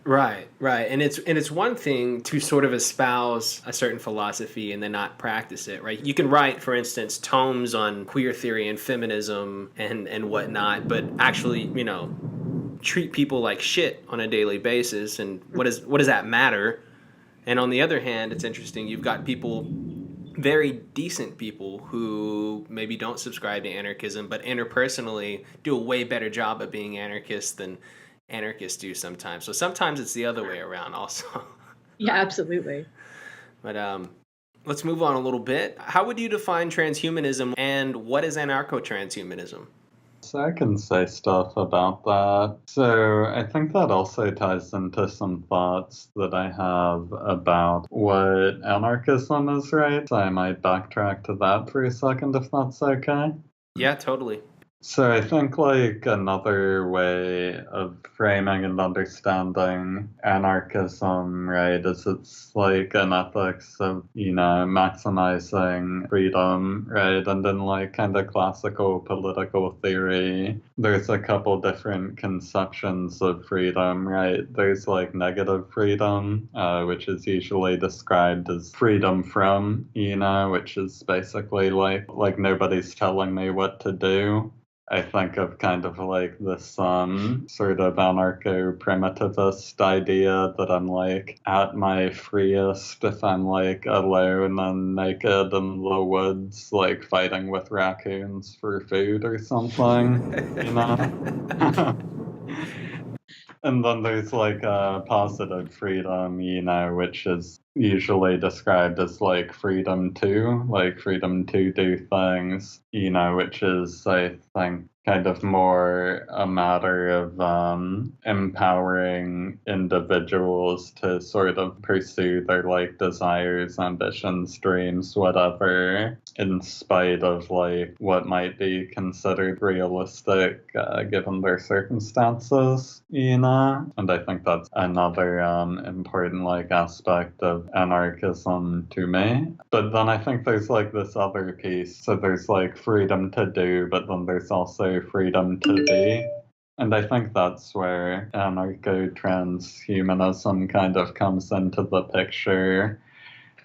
Right, right. And it's one thing to sort of espouse a certain philosophy and then not practice it, right? You can write, for instance, tomes on queer theory and feminism and whatnot, but actually, treat people like shit on a daily basis. And what does that matter? And on the other hand, it's interesting. You've got people, very decent people, who maybe don't subscribe to anarchism, but interpersonally do a way better job of being anarchists than anarchists do sometimes. So sometimes it's the other way around also. Yeah, absolutely. But let's move on a little bit. How would you define transhumanism, and what is anarcho-transhumanism? So I can say stuff about that. So I think that also ties into some thoughts that I have about what anarchism is, right? So I might backtrack to that for a second if that's okay. Yeah, totally. So I think like another way of framing and understanding anarchism, right, is it's like an ethics of, maximizing freedom, right? And in like kind of classical political theory, there's a couple different conceptions of freedom, right? There's like negative freedom, which is usually described as freedom from, which is basically like nobody's telling me what to do. I think of kind of like this sort of anarcho-primitivist idea that I'm like at my freest if I'm like alone and naked in the woods, like fighting with raccoons for food or something. And then there's like a positive freedom, which is usually described as like freedom to do things, which is, I think, kind of more a matter of empowering individuals to sort of pursue their like desires, ambitions, dreams, whatever, in spite of like what might be considered realistic given their circumstances, And I think that's another important like aspect of anarchism to me. But then I think there's like this other piece. So there's like freedom to do, but then there's also freedom to be. And I think that's where anarcho-transhumanism kind of comes into the picture,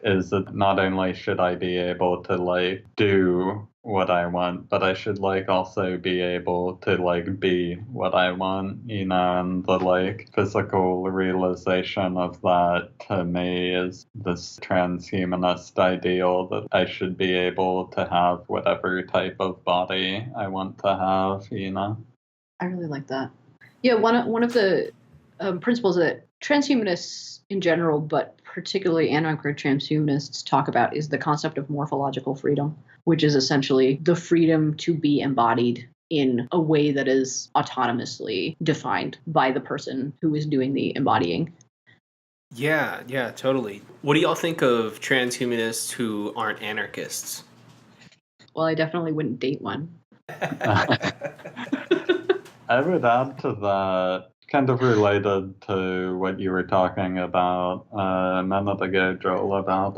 is that not only should I be able to like do what I want, but I should like also be able to like be what I want, and the like physical realization of that to me is this transhumanist ideal that I should be able to have whatever type of body I want to have. I really like that. Yeah, one of the principles that transhumanists in general, but particularly anarcho-transhumanists talk about, is the concept of morphological freedom, which is essentially the freedom to be embodied in a way that is autonomously defined by the person who is doing the embodying. Yeah, yeah, totally. What do y'all think of transhumanists who aren't anarchists? Well, I definitely wouldn't date one. I would add to that, kind of related to what you were talking about a minute ago, Joel, about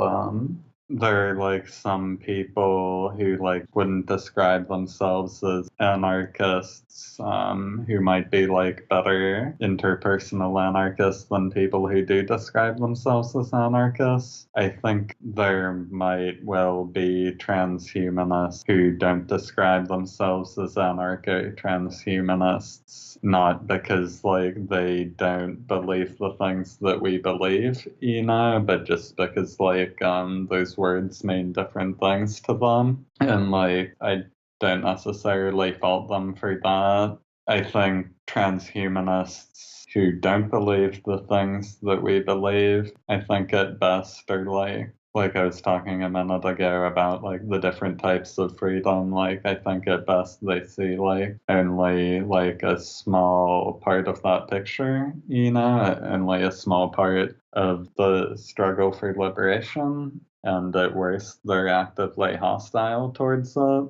there are like some people who like wouldn't describe themselves as anarchists, who might be like better interpersonal anarchists than people who do describe themselves as anarchists. I think there might well be transhumanists who don't describe themselves as anarcho-transhumanists, not because like they don't believe the things that we believe, but just because like those words mean different things to them. And like I don't necessarily fault them for that. I think transhumanists who don't believe the things that we believe, I think at best are like I was talking a minute ago about like the different types of freedom, like I think at best they see like only like a small part of that picture, only a small part of the struggle for liberation, and at worst they're actively hostile towards it.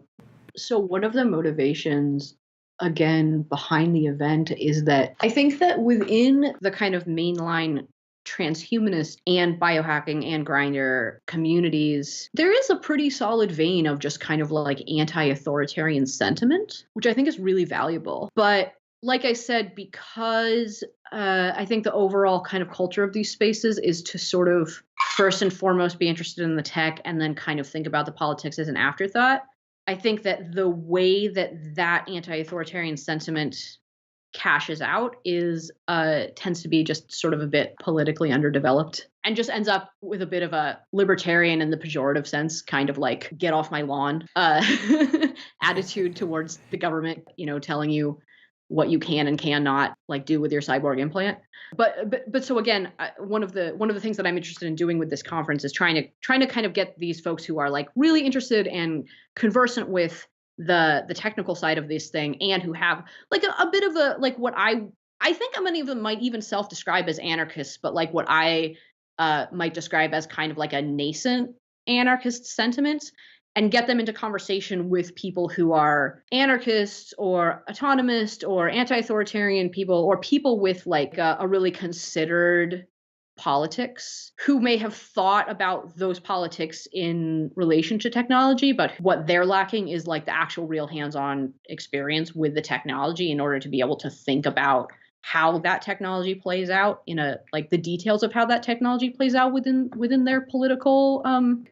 So one of the motivations, again, behind the event is that I think that within the kind of mainline transhumanist and biohacking and grinder communities, there is a pretty solid vein of just kind of like anti-authoritarian sentiment, which I think is really valuable. But like I said, because I think the overall kind of culture of these spaces is to sort of first and foremost be interested in the tech and then kind of think about the politics as an afterthought. I think that the way that anti-authoritarian sentiment cashes out is tends to be just sort of a bit politically underdeveloped and just ends up with a bit of a libertarian in the pejorative sense, kind of like get off my lawn attitude towards the government, telling you what you can and cannot like do with your cyborg implant. But so again, one of the things that I'm interested in doing with this conference is trying to kind of get these folks who are like really interested and conversant with the technical side of this thing and who have like a bit of a like what I think many of them might even self-describe as anarchists, but like what I might describe as kind of like a nascent anarchist sentiment, and get them into conversation with people who are anarchists or autonomist or anti-authoritarian people or people with like a really considered politics who may have thought about those politics in relation to technology, but what they're lacking is like the actual real hands-on experience with the technology in order to be able to think about how that technology plays out in a like the details of how that technology plays out within their political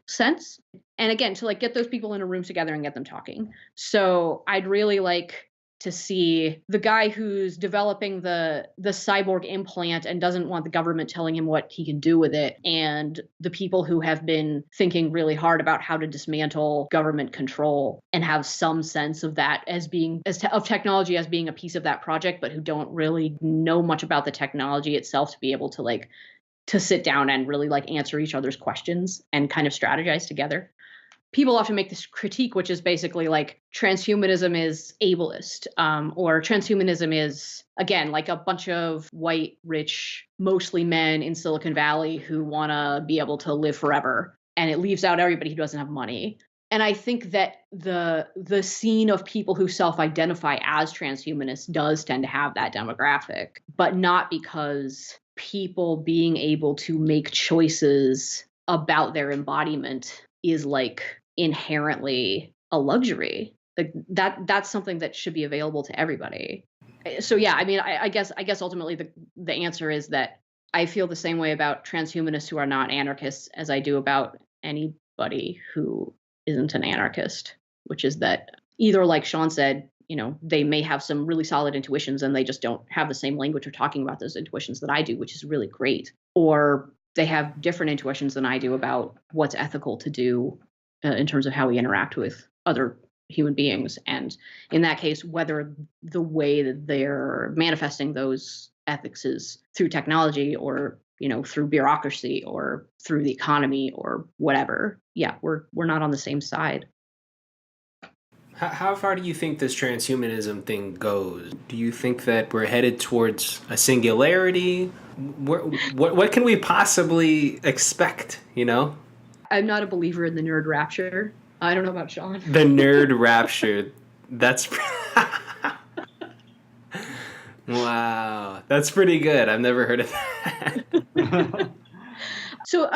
sense. And again, to like get those people in a room together and get them talking. So I'd really like to see the guy who's developing the cyborg implant and doesn't want the government telling him what he can do with it, and the people who have been thinking really hard about how to dismantle government control and have some sense of that as being of technology as being a piece of that project, but who don't really know much about the technology itself to be able to like to sit down and really like answer each other's questions and kind of strategize together. People often make this critique, which is basically like transhumanism is ableist, or transhumanism is, again, like a bunch of white, rich, mostly men in Silicon Valley who want to be able to live forever. And it leaves out everybody who doesn't have money. And I think that the scene of people who self-identify as transhumanists does tend to have that demographic, but not because people being able to make choices about their embodiment is like inherently a luxury. Like that's something that should be available to everybody. So yeah, I mean, I guess ultimately the answer is that I feel the same way about transhumanists who are not anarchists as I do about anybody who isn't an anarchist, which is that either, like Sean said, they may have some really solid intuitions and they just don't have the same language for talking about those intuitions that I do, which is really great. Or they have different intuitions than I do about what's ethical to do in terms of how we interact with other human beings. And in that case, whether the way that they're manifesting those ethics is through technology or, through bureaucracy or through the economy or whatever. Yeah, we're not on the same side. How far do you think this transhumanism thing goes? Do you think that we're headed towards a singularity? What can we possibly expect, I'm not a believer in the nerd rapture. I don't know about Sean. The nerd rapture. That's... Wow. That's pretty good. I've never heard of that. So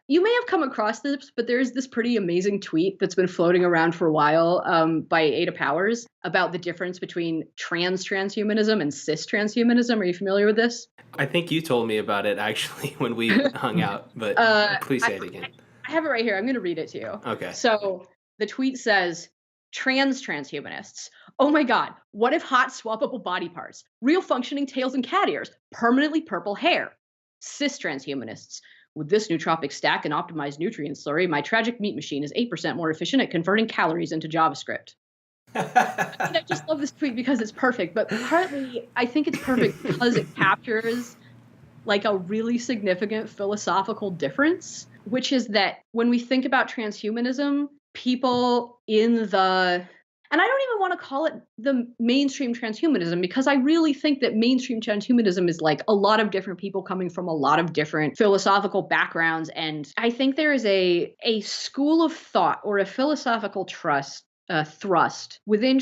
you may have come across this, but there's this pretty amazing tweet that's been floating around for a while by Ada Powers about the difference between transhumanism and cis transhumanism. Are you familiar with this? I think you told me about it actually when we hung out, but please say it again. I have it right here. I'm going to read it to you. Okay. So the tweet says, transhumanists. Oh my God, what if hot swappable body parts, real functioning tails and cat ears, permanently purple hair? Cis transhumanists. With this nootropic stack and optimized nutrient slurry, my tragic meat machine is 8% more efficient at converting calories into JavaScript. I just love this tweet because it's perfect, but partly I think it's perfect because it captures like a really significant philosophical difference, which is that when we think about transhumanism, people in the... And I don't even want to call it the mainstream transhumanism, because I really think that mainstream transhumanism is like a lot of different people coming from a lot of different philosophical backgrounds. And I think there is a school of thought or a philosophical thrust within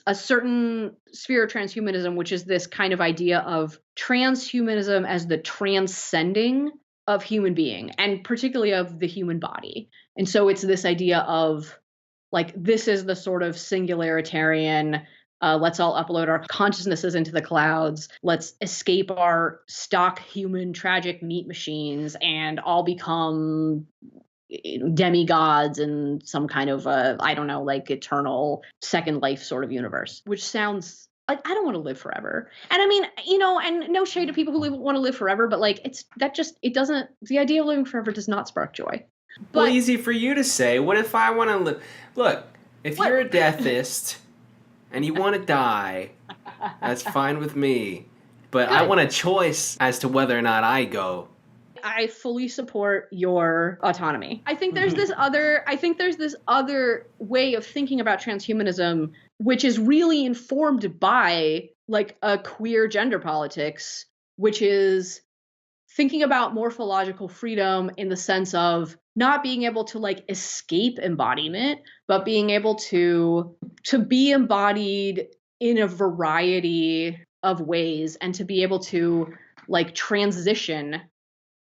a certain sphere of transhumanism, which is this kind of idea of transhumanism as the transcending of human being, and particularly of the human body. And so it's this idea of like, this is the sort of singularitarian, Let's all upload our consciousnesses into the clouds. Let's escape our stock human tragic meat machines and all become demigods in some kind of I don't know, like eternal second life sort of universe, which sounds like I don't want to live forever. And I mean, and no shade to people who want to live forever, but like it doesn't, the idea of living forever does not spark joy. Well, easy for you to say. What if I want to live? Look, if you're a deathist and you want to die, that's fine with me. But I want a choice as to whether or not I go. I fully support your autonomy. I think there's this other way of thinking about transhumanism, which is really informed by like a queer gender politics, which is thinking about morphological freedom in the sense of not being able to like escape embodiment, but being able to be embodied in a variety of ways and to be able to like transition.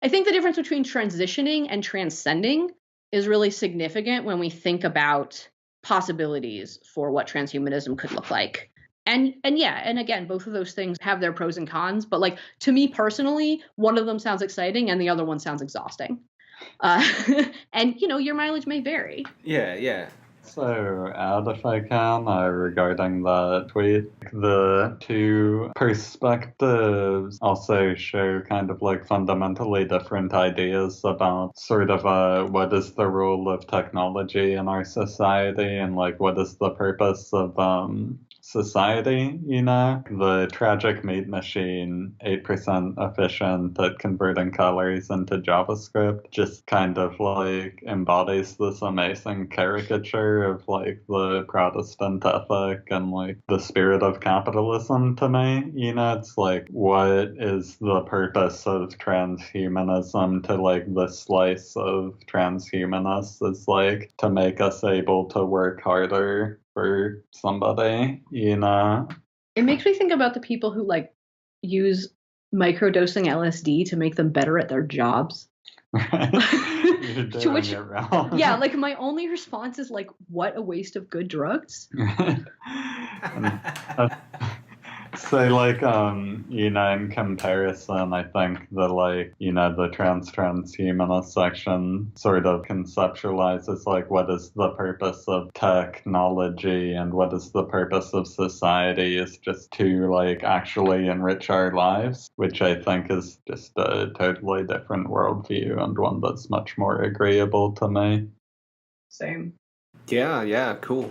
I think the difference between transitioning and transcending is really significant when we think about possibilities for what transhumanism could look like. And again, both of those things have their pros and cons, but like to me personally, one of them sounds exciting and the other one sounds exhausting. And your mileage may vary. Yeah. So, add if I can, regarding that tweet, the two perspectives also show kind of like fundamentally different ideas about sort of what is the role of technology in our society and like what is the purpose of society, The tragic meat machine, 8% efficient at converting calories into JavaScript, just kind of like embodies this amazing caricature of like the Protestant ethic and like the spirit of capitalism to me. It's like, what is the purpose of transhumanism to like the slice of transhumanists is like to make us able to work harder for somebody, It makes me think about the people who like use microdosing LSD to make them better at their jobs. You're doing it wrong. Yeah, like my only response is like, what a waste of good drugs. So like in comparison, I think the like the transhumanist section sort of conceptualizes like what is the purpose of technology and what is the purpose of society is just to like actually enrich our lives, which I think is just a totally different worldview and one that's much more agreeable to me. Same. Yeah, cool.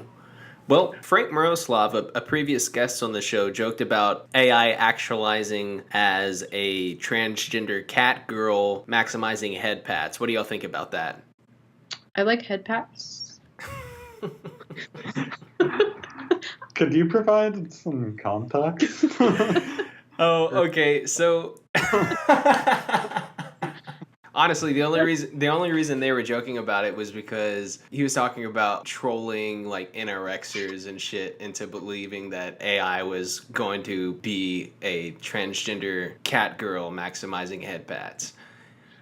Well, Frank Miroslav, a previous guest on the show, joked about AI actualizing as a transgender cat girl maximizing head pats. What do y'all think about that? I like head pats. Could you provide some context? Oh, okay. So honestly, the only reason they were joking about it was because he was talking about trolling like anorexers and shit into believing that AI was going to be a transgender cat girl maximizing head pats.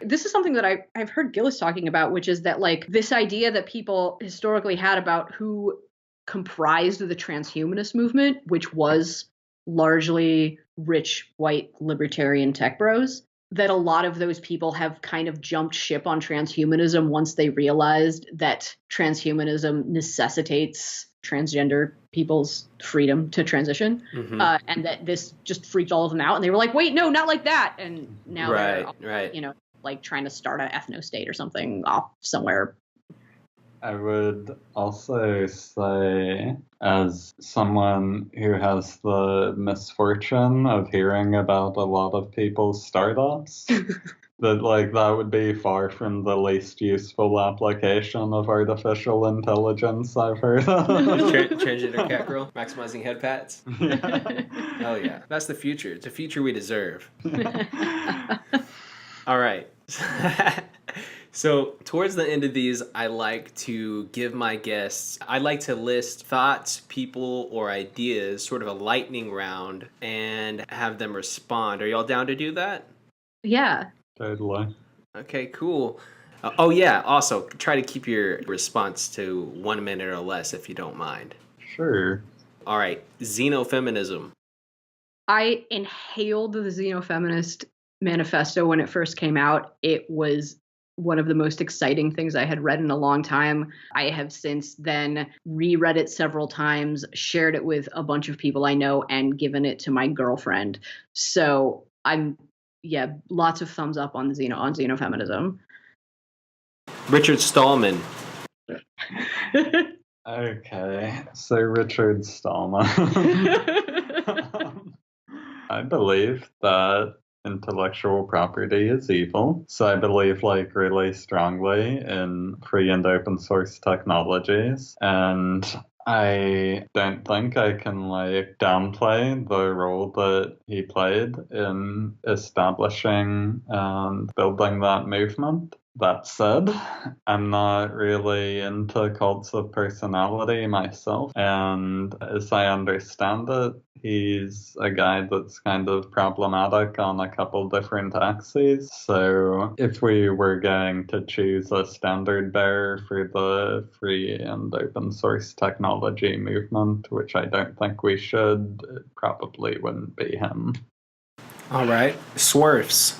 This is something that I've heard Gillis talking about, which is that like this idea that people historically had about who comprised the transhumanist movement, which was largely rich white libertarian tech bros, that a lot of those people have kind of jumped ship on transhumanism once they realized that transhumanism necessitates transgender people's freedom to transition, and that this just freaked all of them out. And they were like, wait, no, not like that. And now they're all, like trying to start an ethno-state or something off somewhere. I would also say, as someone who has the misfortune of hearing about a lot of people's startups, that like that would be far from the least useful application of artificial intelligence I've heard of. Transgender cat girl maximizing head pats. Yeah. Hell yeah, that's the future. It's a future we deserve. All right. So towards the end of these, I like to give my guests, I like to list thoughts, people, or ideas, sort of a lightning round, and have them respond. Are y'all down to do that? Yeah. Totally. Okay, cool. Oh yeah, also try to keep your response to 1 minute or less if you don't mind. Sure. All right, xenofeminism. I inhaled the Xenofeminist Manifesto when it first came out. It was one of the most exciting things I had read in a long time. I have since then reread it several times, shared it with a bunch of people I know, and given it to my girlfriend. So lots of thumbs up on xenofeminism. Richard Stallman. Okay, so Richard Stallman. I believe that intellectual property is evil. So I believe really strongly in free and open source technologies. And I don't think I can downplay the role that he played in establishing and building that movement. That said, I'm not really into cults of personality myself, and as I understand it, he's a guy that's kind of problematic on a couple different axes. So if we were going to choose a standard bearer for the free and open source technology movement, which I don't think we should, it probably wouldn't be him. All right, SWERFs.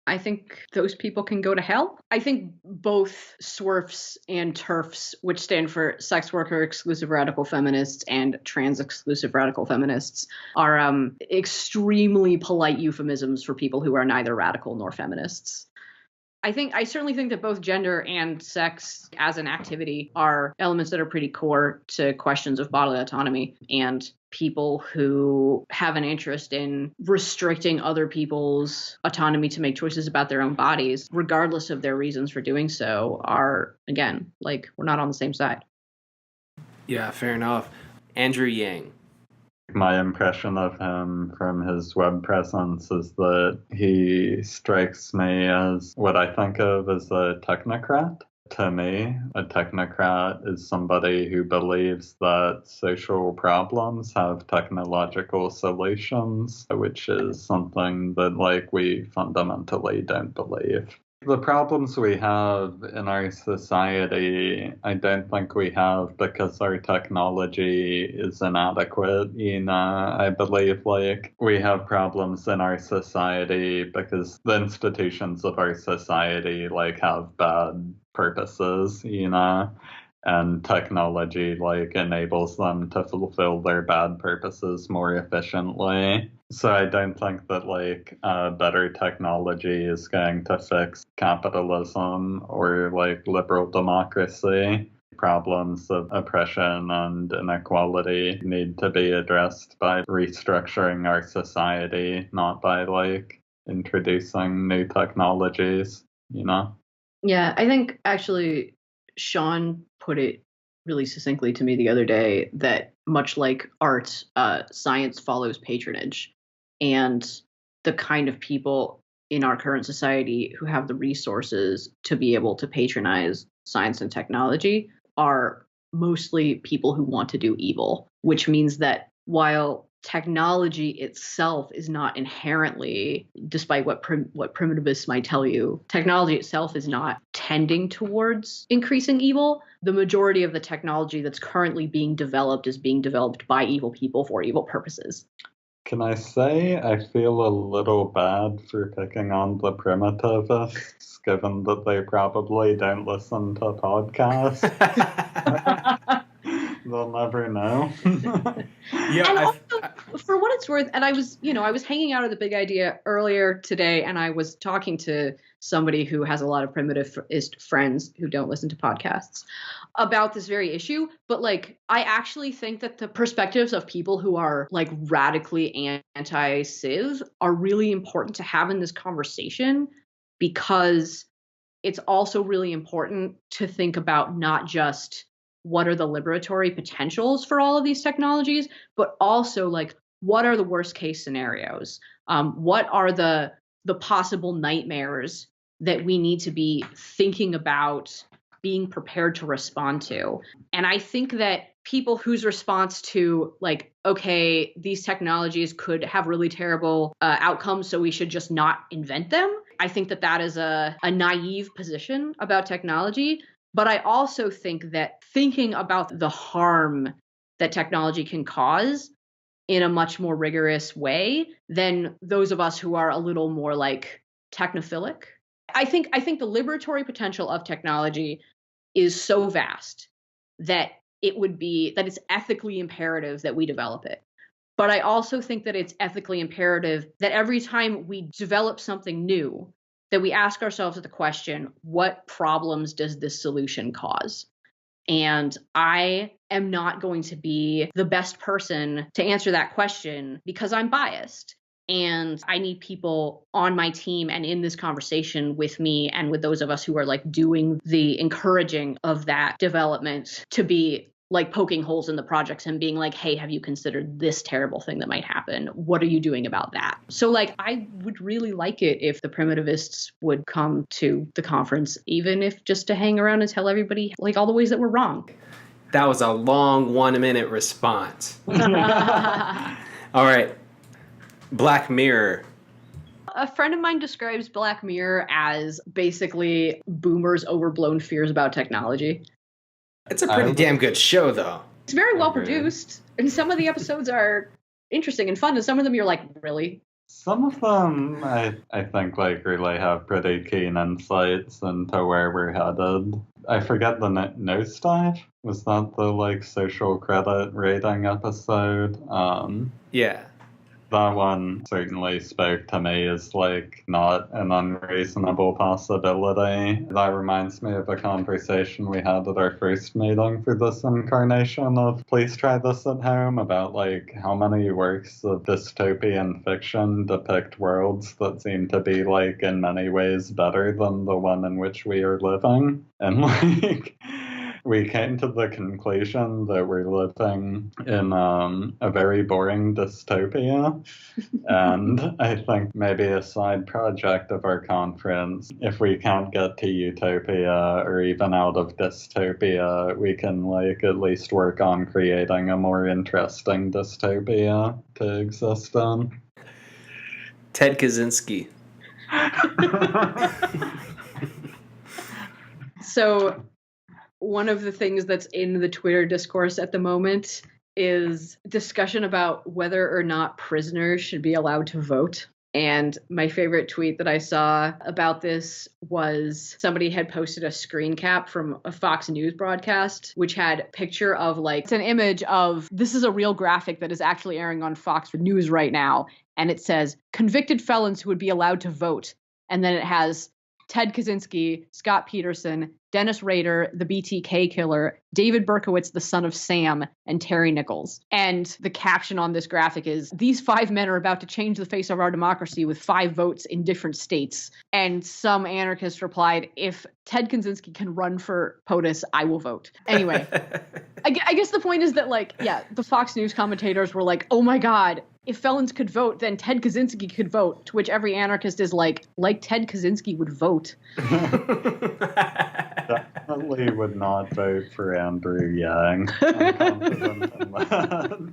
I think those people can go to hell. I think both SWERFs and TERFs, which stand for sex worker exclusive radical feminists and trans exclusive radical feminists, are extremely polite euphemisms for people who are neither radical nor feminists. I certainly think that both gender and sex as an activity are elements that are pretty core to questions of bodily autonomy, and people who have an interest in restricting other people's autonomy to make choices about their own bodies, regardless of their reasons for doing so, are, again, we're not on the same side. Yeah, fair enough. Andrew Yang. My impression of him from his web presence is that he strikes me as what I think of as a technocrat. To me, a technocrat is somebody who believes that social problems have technological solutions, which is something that we fundamentally don't believe. The problems we have in our society, I don't think we have because our technology is inadequate. I believe we have problems in our society because the institutions of our society have bad purposes, and technology enables them to fulfill their bad purposes more efficiently. So I don't think that better technology is going to fix capitalism or liberal democracy. Problems of oppression and inequality need to be addressed by restructuring our society, not by introducing new technologies, Yeah, I think actually Sean put it really succinctly to me the other day that much like art, science follows patronage. And the kind of people in our current society who have the resources to be able to patronize science and technology are mostly people who want to do evil, which means that while technology itself is not inherently, despite what primitivists might tell you, technology itself is not tending towards increasing evil. The majority of the technology that's currently being developed is being developed by evil people for evil purposes. Can I say I feel a little bad for picking on the primitivists, given that they probably don't listen to podcasts? They'll never know. Yeah, and also, for what it's worth, and I was hanging out at the Big Idea earlier today, and I was talking to somebody who has a lot of primitivist friends who don't listen to podcasts about this very issue. But I actually think that the perspectives of people who are radically anti-civ are really important to have in this conversation, because it's also really important to think about not just what are the liberatory potentials for all of these technologies, but also what are the worst case scenarios? What are the possible nightmares that we need to be thinking about being prepared to respond to? And I think that people whose response to okay, these technologies could have really terrible outcomes, so we should just not invent them, I think that is a naive position about technology. But I also think that thinking about the harm that technology can cause in a much more rigorous way than those of us who are a little more like technophilic. I think the liberatory potential of technology is so vast that it's ethically imperative that we develop it. But I also think that it's ethically imperative that every time we develop something new, that we ask ourselves the question, what problems does this solution cause? And I am not going to be the best person to answer that question because I'm biased. And I need people on my team and in this conversation with me and with those of us who are like doing the encouraging of that development to be like poking holes in the projects and being like, hey, have you considered this terrible thing that might happen? What are you doing about that? So like, I would really like it if the primitivists would come to the conference, even if just to hang around and tell everybody like all the ways that we're wrong. That was a long 1 minute response. All right. Black Mirror. A friend of mine describes Black Mirror as basically boomers' overblown fears about technology. It's a pretty damn good show, though. It's very well produced, and some of the episodes are interesting and fun, and some of them you're like, really? Some of them, I think, like, really have pretty keen insights into where we're headed. I forget the nosedive. Was that the, like, social credit rating episode? Yeah. That one certainly spoke to me as, like, not an unreasonable possibility. That reminds me of a conversation we had at our first meeting for this incarnation of Please Try This at Home about, like, how many works of dystopian fiction depict worlds that seem to be, like, in many ways better than the one in which we are living. And, like, we came to the conclusion that we're living in a very boring dystopia. And I think maybe a side project of our conference, if we can't get to utopia or even out of dystopia, we can like at least work on creating a more interesting dystopia to exist in. Ted Kaczynski. So one of the things that's in the Twitter discourse at the moment is discussion about whether or not prisoners should be allowed to vote. And my favorite tweet that I saw about this was somebody had posted a screen cap from a Fox News broadcast, which had a picture of like, it's an image of, this is a real graphic that is actually airing on Fox News right now. And it says, convicted felons who would be allowed to vote. And then it has Ted Kaczynski, Scott Peterson, Dennis Rader, the BTK killer, David Berkowitz, the son of Sam, and Terry Nichols. And the caption on this graphic is, these 5 men are about to change the face of our democracy with 5 votes in different states. And some anarchist replied, if Ted Kaczynski can run for POTUS, I will vote. Anyway, I guess the point is that, like, yeah, the Fox News commentators were like, oh my God, if felons could vote, then Ted Kaczynski could vote, to which every anarchist is like Ted Kaczynski would vote. Definitely would not vote for Andrew Yang. I'm confident in that.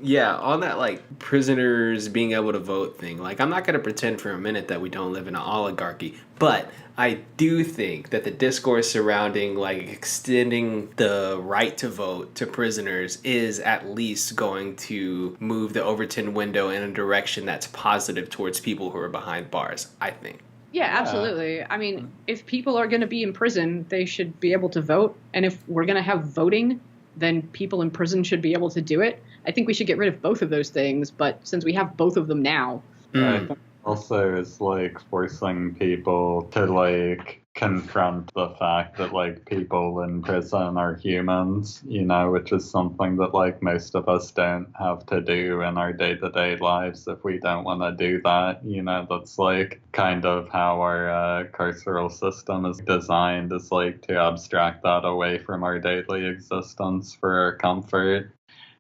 Yeah, on that, like, prisoners being able to vote thing, like, I'm not going to pretend for a minute that we don't live in an oligarchy, but I do think that the discourse surrounding, like, extending the right to vote to prisoners is at least going to move the Overton window in a direction that's positive towards people who are behind bars, I think. Yeah, absolutely. I mean, if people are going to be in prison, they should be able to vote. And if we're going to have voting, then people in prison should be able to do it. I think we should get rid of both of those things, but since we have both of them now. I think also it's like forcing people to like confront the fact that like people in prison are humans, you know, which is something that like most of us don't have to do in our day-to-day lives if we don't want to do that, you know. That's like kind of how our carceral system is designed, is like to abstract that away from our daily existence for our comfort.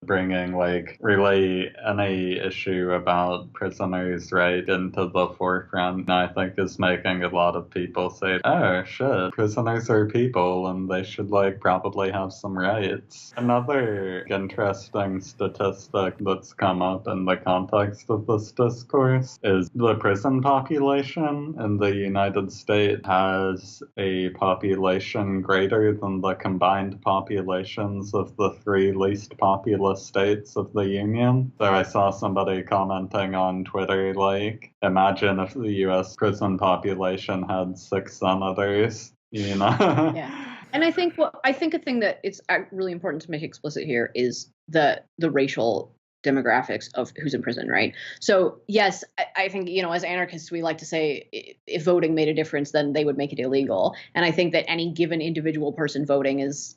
bringing like really any issue about prisoners right into the forefront, I think is making a lot of people say, oh shit, prisoners are people and they should like probably have some rights. Another interesting statistic that's come up in the context of this discourse is the prison population in the United States has a population greater than the combined populations of the three least populous states of the Union. So I saw somebody commenting on Twitter, like, imagine if the US prison population had 6 senators, you know? Yeah. And I think a thing that it's really important to make explicit here is the racial demographics of who's in prison, right? So yes, I think, as anarchists, we like to say if voting made a difference, then they would make it illegal. And I think that any given individual person voting is,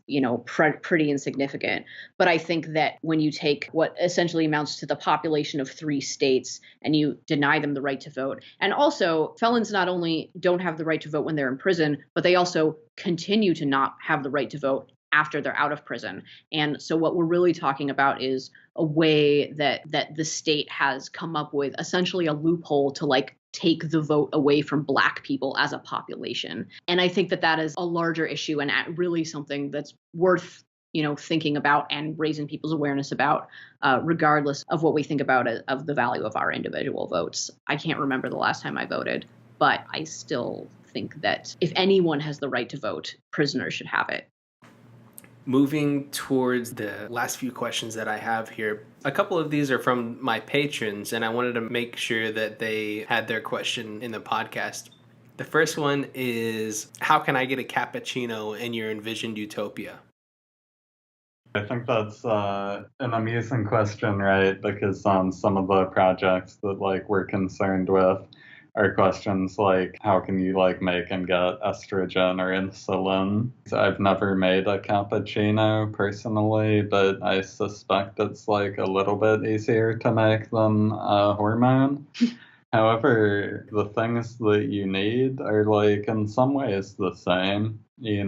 pretty insignificant. But I think that when you take what essentially amounts to the population of 3 states and you deny them the right to vote, and also felons not only don't have the right to vote when they're in prison, but they also continue to not have the right to vote after they're out of prison. And so what we're really talking about is a way that the state has come up with, essentially a loophole to like take the vote away from Black people as a population. And I think that is a larger issue and really something that's worth thinking about and raising people's awareness about, regardless of what we think about of the value of our individual votes. I can't remember the last time I voted, but I still think that if anyone has the right to vote, prisoners should have it. Moving towards the last few questions that I have here, a couple of these are from my patrons, and I wanted to make sure that they had their question in the podcast. The first one is, how can I get a cappuccino in your envisioned utopia? I think that's an amusing question, right? Because some of the projects that like we're concerned with are questions like, how can you like make and get estrogen or insulin? So I've never made a cappuccino personally, but I suspect it's like a little bit easier to make than a hormone. However, the things that you need are like in some ways the same. You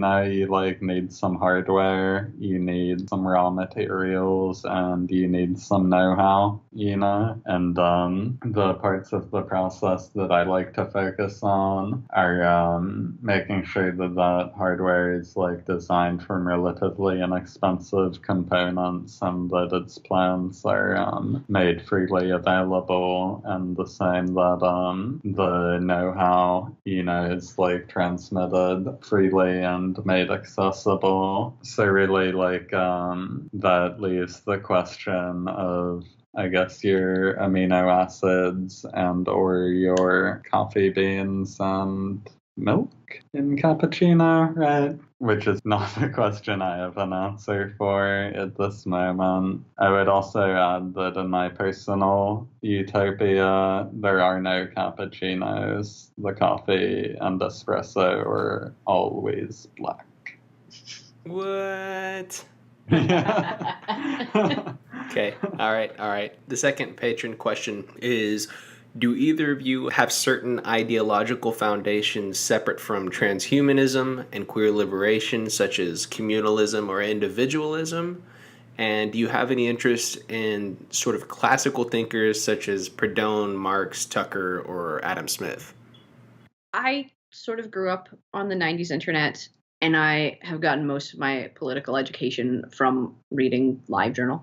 like need some hardware, you need some raw materials, and you need some know-how, and the parts of the process that I like to focus on are making sure that hardware is like designed from relatively inexpensive components and that its plans are made freely available, and the same that the know-how, is like transmitted freely and made accessible. So really like that leaves the question of, I guess, your amino acids and or your coffee beans and milk in cappuccino, right? Which is not a question I have an answer for at this moment. I would also add that in my personal utopia, there are no cappuccinos. The coffee and espresso are always black. What? Okay, all right. The second patron question is, do either of you have certain ideological foundations separate from transhumanism and queer liberation, such as communalism or individualism? And do you have any interest in sort of classical thinkers such as Proudhon, Marx, Tucker, or Adam Smith? I sort of grew up on the 90s internet, and I have gotten most of my political education from reading LiveJournal.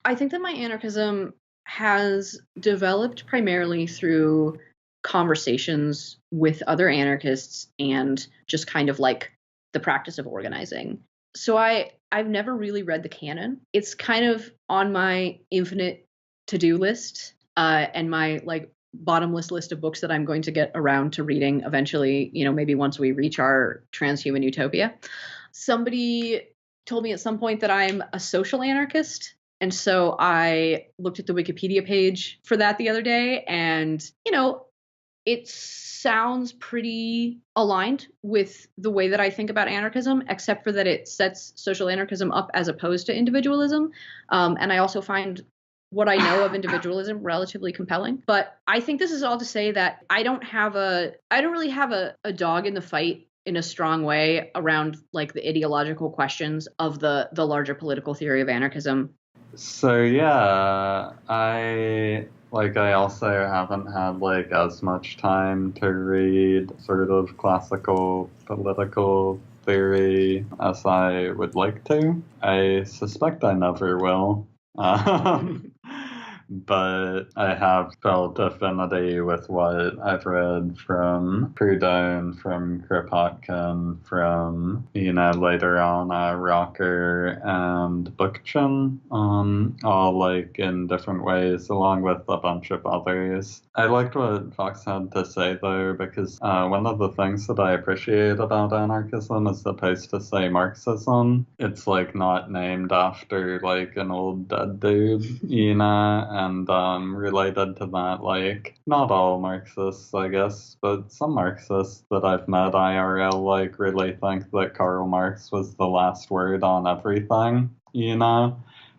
I think that my anarchism has developed primarily through conversations with other anarchists and just kind of like the practice of organizing. So I've never really read the canon. It's kind of on my infinite to-do list, and my like bottomless list of books that I'm going to get around to reading eventually, maybe once we reach our transhuman utopia. Somebody told me at some point that I'm a social anarchist. And so I looked at the Wikipedia page for that the other day, and, it sounds pretty aligned with the way that I think about anarchism, except for that it sets social anarchism up as opposed to individualism. And I also find what I know of individualism relatively compelling. But I think this is all to say that I don't really have a dog in the fight in a strong way around like the ideological questions of the larger political theory of anarchism? So yeah, I also haven't had like as much time to read sort of classical political theory as I would like to. I suspect I never will. But I have felt affinity with what I've read from Proudhon, from Kropotkin, from, later on Rocker and Bookchin, all like in different ways, along with a bunch of others. I liked what Fox had to say though, because one of the things that I appreciate about anarchism is opposed to, say, Marxism. It's like not named after like an old dead dude, and related to that, like not all Marxists, I guess, but some Marxists that I've met IRL like really think that Karl Marx was the last word on everything,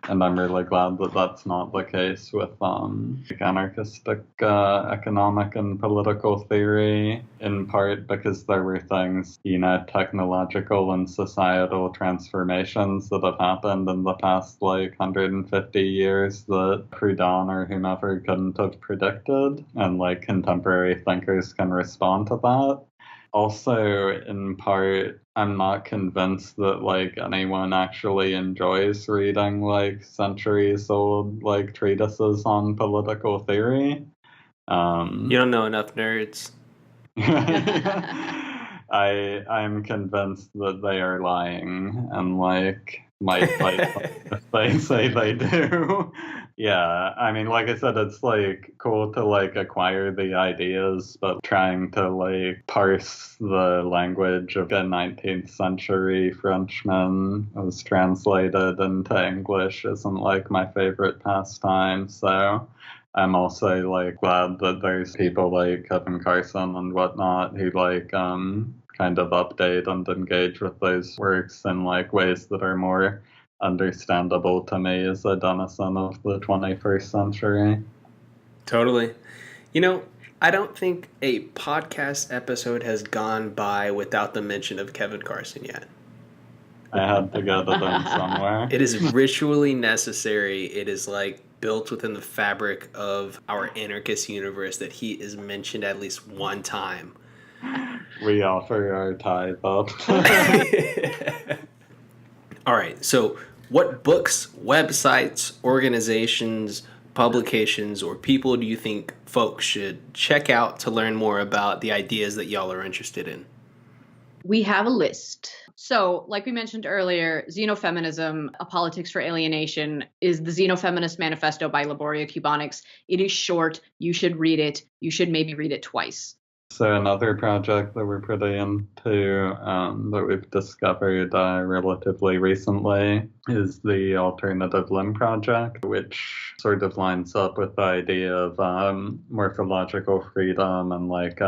and I'm really glad that that's not the case with like anarchistic economic and political theory, in part because there were things, technological and societal transformations that have happened in the past like 150 years that Proudhon or whomever couldn't have predicted, and like contemporary thinkers can respond to that. Also, in part, I'm not convinced that like anyone actually enjoys reading like centuries old like treatises on political theory. You don't know enough nerds. I'm convinced that they are lying and like might fight if they say they do. Yeah, I mean, like I said, it's like cool to like acquire the ideas, but trying to like parse the language of a 19th century Frenchman was translated into English isn't like my favorite pastime. So I'm also like glad that there's people like Kevin Carson and whatnot who like kind of update and engage with those works in like ways that are more understandable to me as a denizen of the 21st century. Totally. I don't think a podcast episode has gone by without the mention of Kevin Carson yet. I had to get it in somewhere. It is ritually necessary. It is like built within the fabric of our anarchist universe that he is mentioned at least one time. We offer our tithe up. All right, so what books, websites, organizations, publications, or people do you think folks should check out to learn more about the ideas that y'all are interested in? We have a list. So, like we mentioned earlier, Xenofeminism, A Politics for Alienation, is the Xenofeminist Manifesto by Laboria Cubanix. It is short. You should read it. You should maybe read it twice. So another project that we're pretty into, that we've discovered relatively recently, is the Alternative Limb Project, which sort of lines up with the idea of morphological freedom and like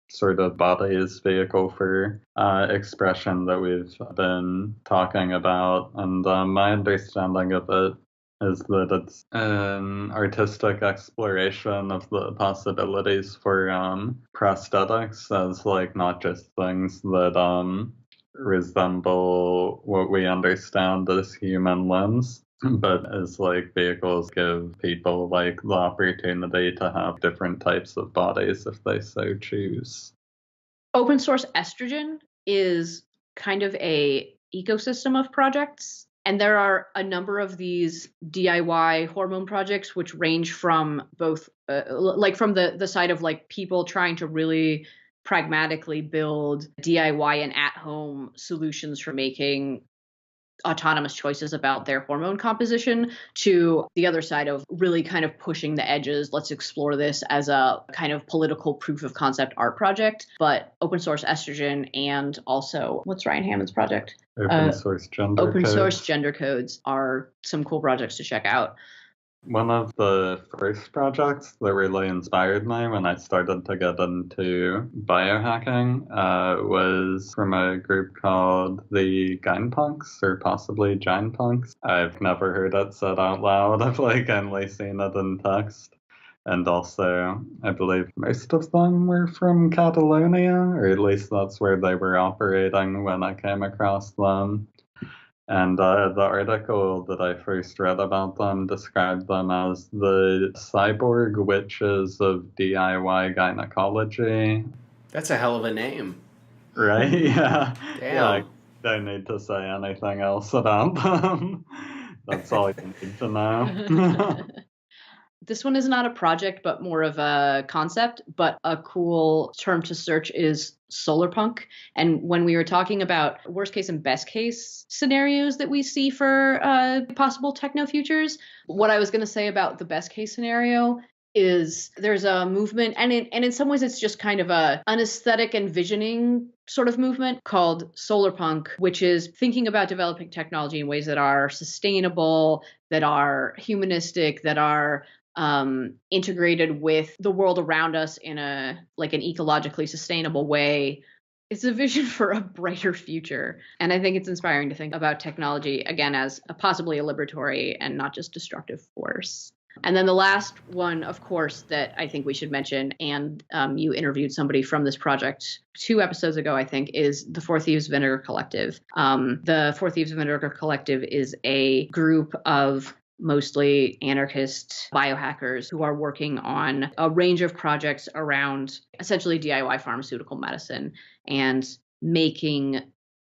sort of body as vehicle for expression that we've been talking about. And my understanding of it is that it's an artistic exploration of the possibilities for prosthetics as like not just things that resemble what we understand as human limbs, but as like vehicles give people like the opportunity to have different types of bodies if they so choose. Open source estrogen is kind of a ecosystem of projects. And there are a number of these DIY hormone projects, which range from both, like from the side of like people trying to really pragmatically build DIY and at-home solutions for making autonomous choices about their hormone composition, to the other side of really kind of pushing the edges. Let's explore this as a kind of political proof of concept art project. But open source estrogen, and also, what's Ryan Hammond's project? Open source gender codes are some cool projects to check out. One of the first projects that really inspired me when I started to get into biohacking was from a group called the Geinpunks, or possibly Ginepunks. I've never heard it said out loud. I've like only seen it in text. And also, I believe most of them were from Catalonia, or at least that's where they were operating when I came across them. And the article that I first read about them described them as the cyborg witches of DIY gynecology. That's a hell of a name. Right? Yeah. Yeah, I Damn. don't need to say anything else about them. That's all you need to know. This one is not a project, but more of a concept. But a cool term to search is solar punk. And when we were talking about worst case and best case scenarios that we see for possible techno futures, what I was going to say about the best case scenario is there's a movement, and in some ways it's just kind of an aesthetic and visioning sort of movement called solar punk, which is thinking about developing technology in ways that are sustainable, that are humanistic, that are integrated with the world around us in an ecologically sustainable way. It's a vision for a brighter future. And I think it's inspiring to think about technology, again, as possibly a liberatory and not just destructive force. And then the last one, of course, that I think we should mention, and you interviewed somebody from this project 2 episodes ago, I think, is the Four Thieves Vinegar Collective. The Four Thieves Vinegar Collective is a group of mostly anarchist biohackers who are working on a range of projects around essentially DIY pharmaceutical medicine and making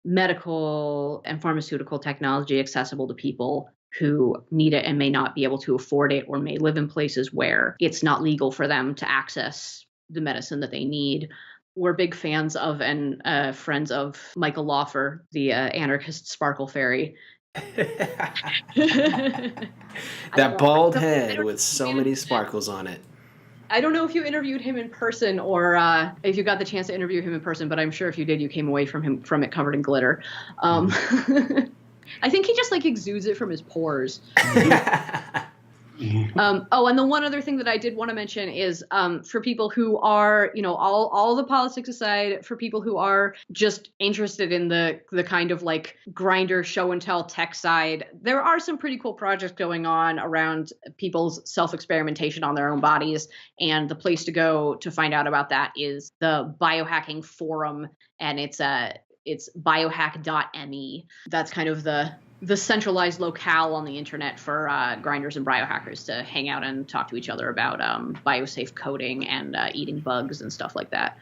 medical and pharmaceutical technology accessible to people who need it and may not be able to afford it, or may live in places where it's not legal for them to access the medicine that they need. We're big fans of and friends of Michael Lawfer, the anarchist sparkle fairy. That bald head with so many sparkles on it. I don't know if you interviewed him in person or if you got the chance to interview him in person, but I'm sure if you did, you came away from it covered in glitter. I think he just exudes it from his pores. And the one other thing that I did want to mention is for people who are, all the politics aside, for people who are just interested in the kind of grinder show and tell tech side, there are some pretty cool projects going on around people's self-experimentation on their own bodies. And the place to go to find out about that is the Biohacking Forum, and it's biohack.me. That's kind of the centralized locale on the internet for grinders and biohackers to hang out and talk to each other about biosafe coding and eating bugs and stuff like that.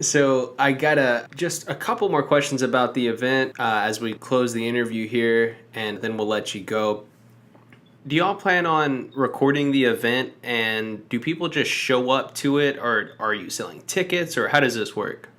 So I got just a couple more questions about the event as we close the interview here, and then we'll let you go. Do y'all plan on recording the event, and do people just show up to it, or are you selling tickets, or how does this work?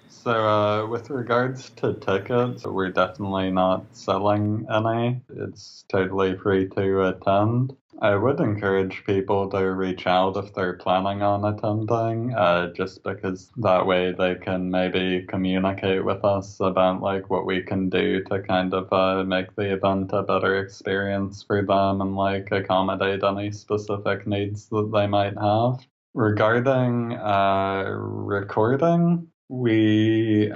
So with regards to tickets, we're definitely not selling any. It's totally free to attend. I would encourage people to reach out if they're planning on attending, just because that way they can maybe communicate with us about what we can do to kind of make the event a better experience for them and accommodate any specific needs that they might have. Regarding recording, we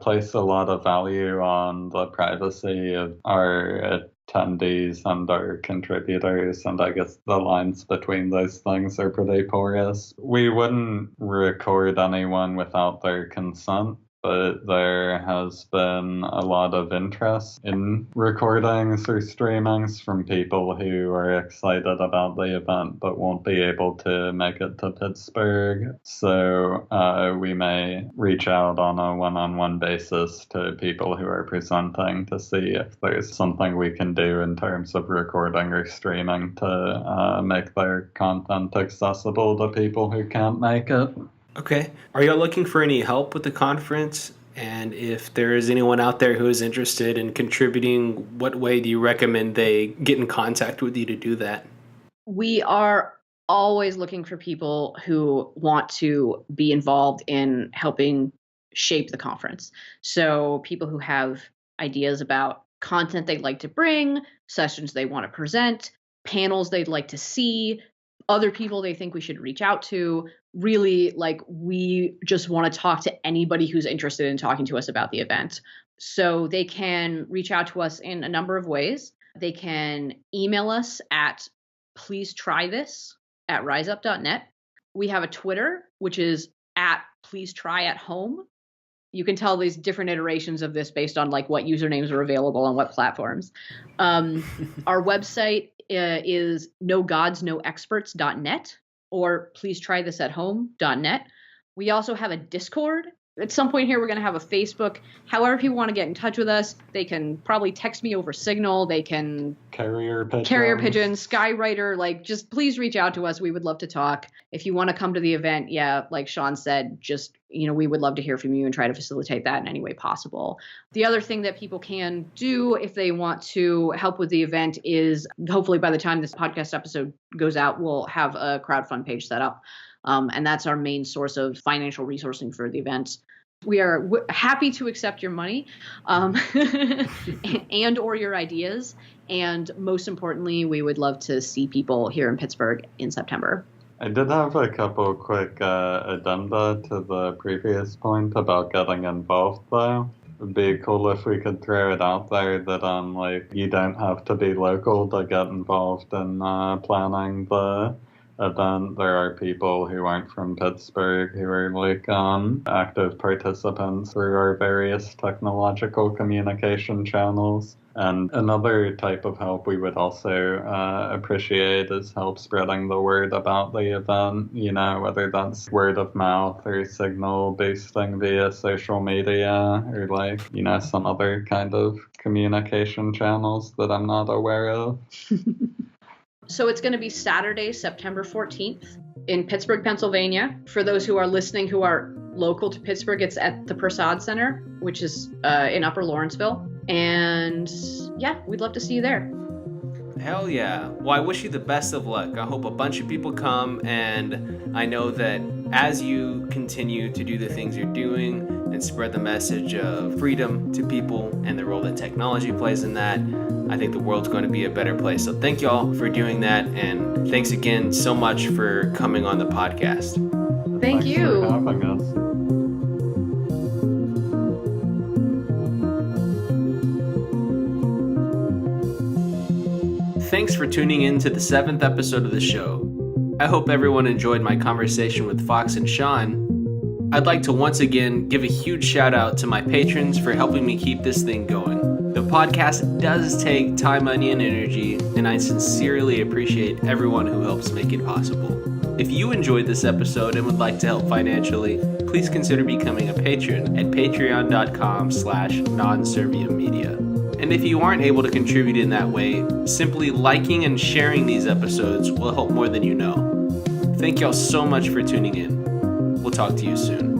place a lot of value on the privacy of our attendees and our contributors, and I guess the lines between those things are pretty porous. We wouldn't record anyone without their consent, but there has been a lot of interest in recordings or streamings from people who are excited about the event but won't be able to make it to Pittsburgh. So we may reach out on a one-on-one basis to people who are presenting to see if there's something we can do in terms of recording or streaming to make their content accessible to people who can't make it. Okay. Are y'all looking for any help with the conference? And if there is anyone out there who is interested in contributing, what way do you recommend they get in contact with you to do that? We are always looking for people who want to be involved in helping shape the conference. So people who have ideas about content they'd like to bring, sessions they want to present, panels they'd like to see, other people they think we should reach out to. Really, we just want to talk to anybody who's interested in talking to us about the event. So they can reach out to us in a number of ways. They can email us at pleasetrythis at riseup.net. We have a Twitter, which is at please try at home. You can tell these different iterations of this based on like what usernames are available on what platforms. Our website is nogodsnoexperts.net or please try this at home.net. We also have a Discord. At some point here, we're going to have a Facebook. However people want to get in touch with us, they can probably text me over Signal. They can carrier pigeon, Skywriter. Like, just please reach out to us. We would love to talk. If you want to come to the event, yeah, like Sean said, just, we would love to hear from you and try to facilitate that in any way possible. The other thing that people can do if they want to help with the event is hopefully by the time this podcast episode goes out, we'll have a crowdfund page set up. And that's our main source of financial resourcing for the event. We are happy to accept your money and or your ideas. And most importantly, we would love to see people here in Pittsburgh in September. I did have a couple quick addenda to the previous point about getting involved, though. It'd be cool if we could throw it out there that you don't have to be local to get involved in planning the event. There are people who aren't from Pittsburgh who are active participants through our various technological communication channels. And another type of help we would also appreciate is help spreading the word about the event, whether that's word of mouth or signal boosting via social media or some other kind of communication channels that I'm not aware of. So it's going to be Saturday, September 14th in Pittsburgh, Pennsylvania. For those who are listening who are local to Pittsburgh, it's at the Prasad Center, which is in Upper Lawrenceville. And yeah, we'd love to see you there. Hell yeah. Well, I wish you the best of luck. I hope a bunch of people come, and I know that as you continue to do the things you're doing and spread the message of freedom to people and the role that technology plays in that, I think the world's going to be a better place. So thank y'all for doing that, and thanks again so much for coming on the podcast. Thanks you for having us. Thanks for tuning in to the 7th episode of the show. I hope everyone enjoyed my conversation with Fox and Sean. I'd like to once again give a huge shout out to my patrons for helping me keep this thing going. The podcast does take time, money, and energy, and I sincerely appreciate everyone who helps make it possible. If you enjoyed this episode and would like to help financially, please consider becoming a patron at patreon.com/nonserviummedia. And if you aren't able to contribute in that way, simply liking and sharing these episodes will help more than you know. Thank y'all so much for tuning in. We'll talk to you soon.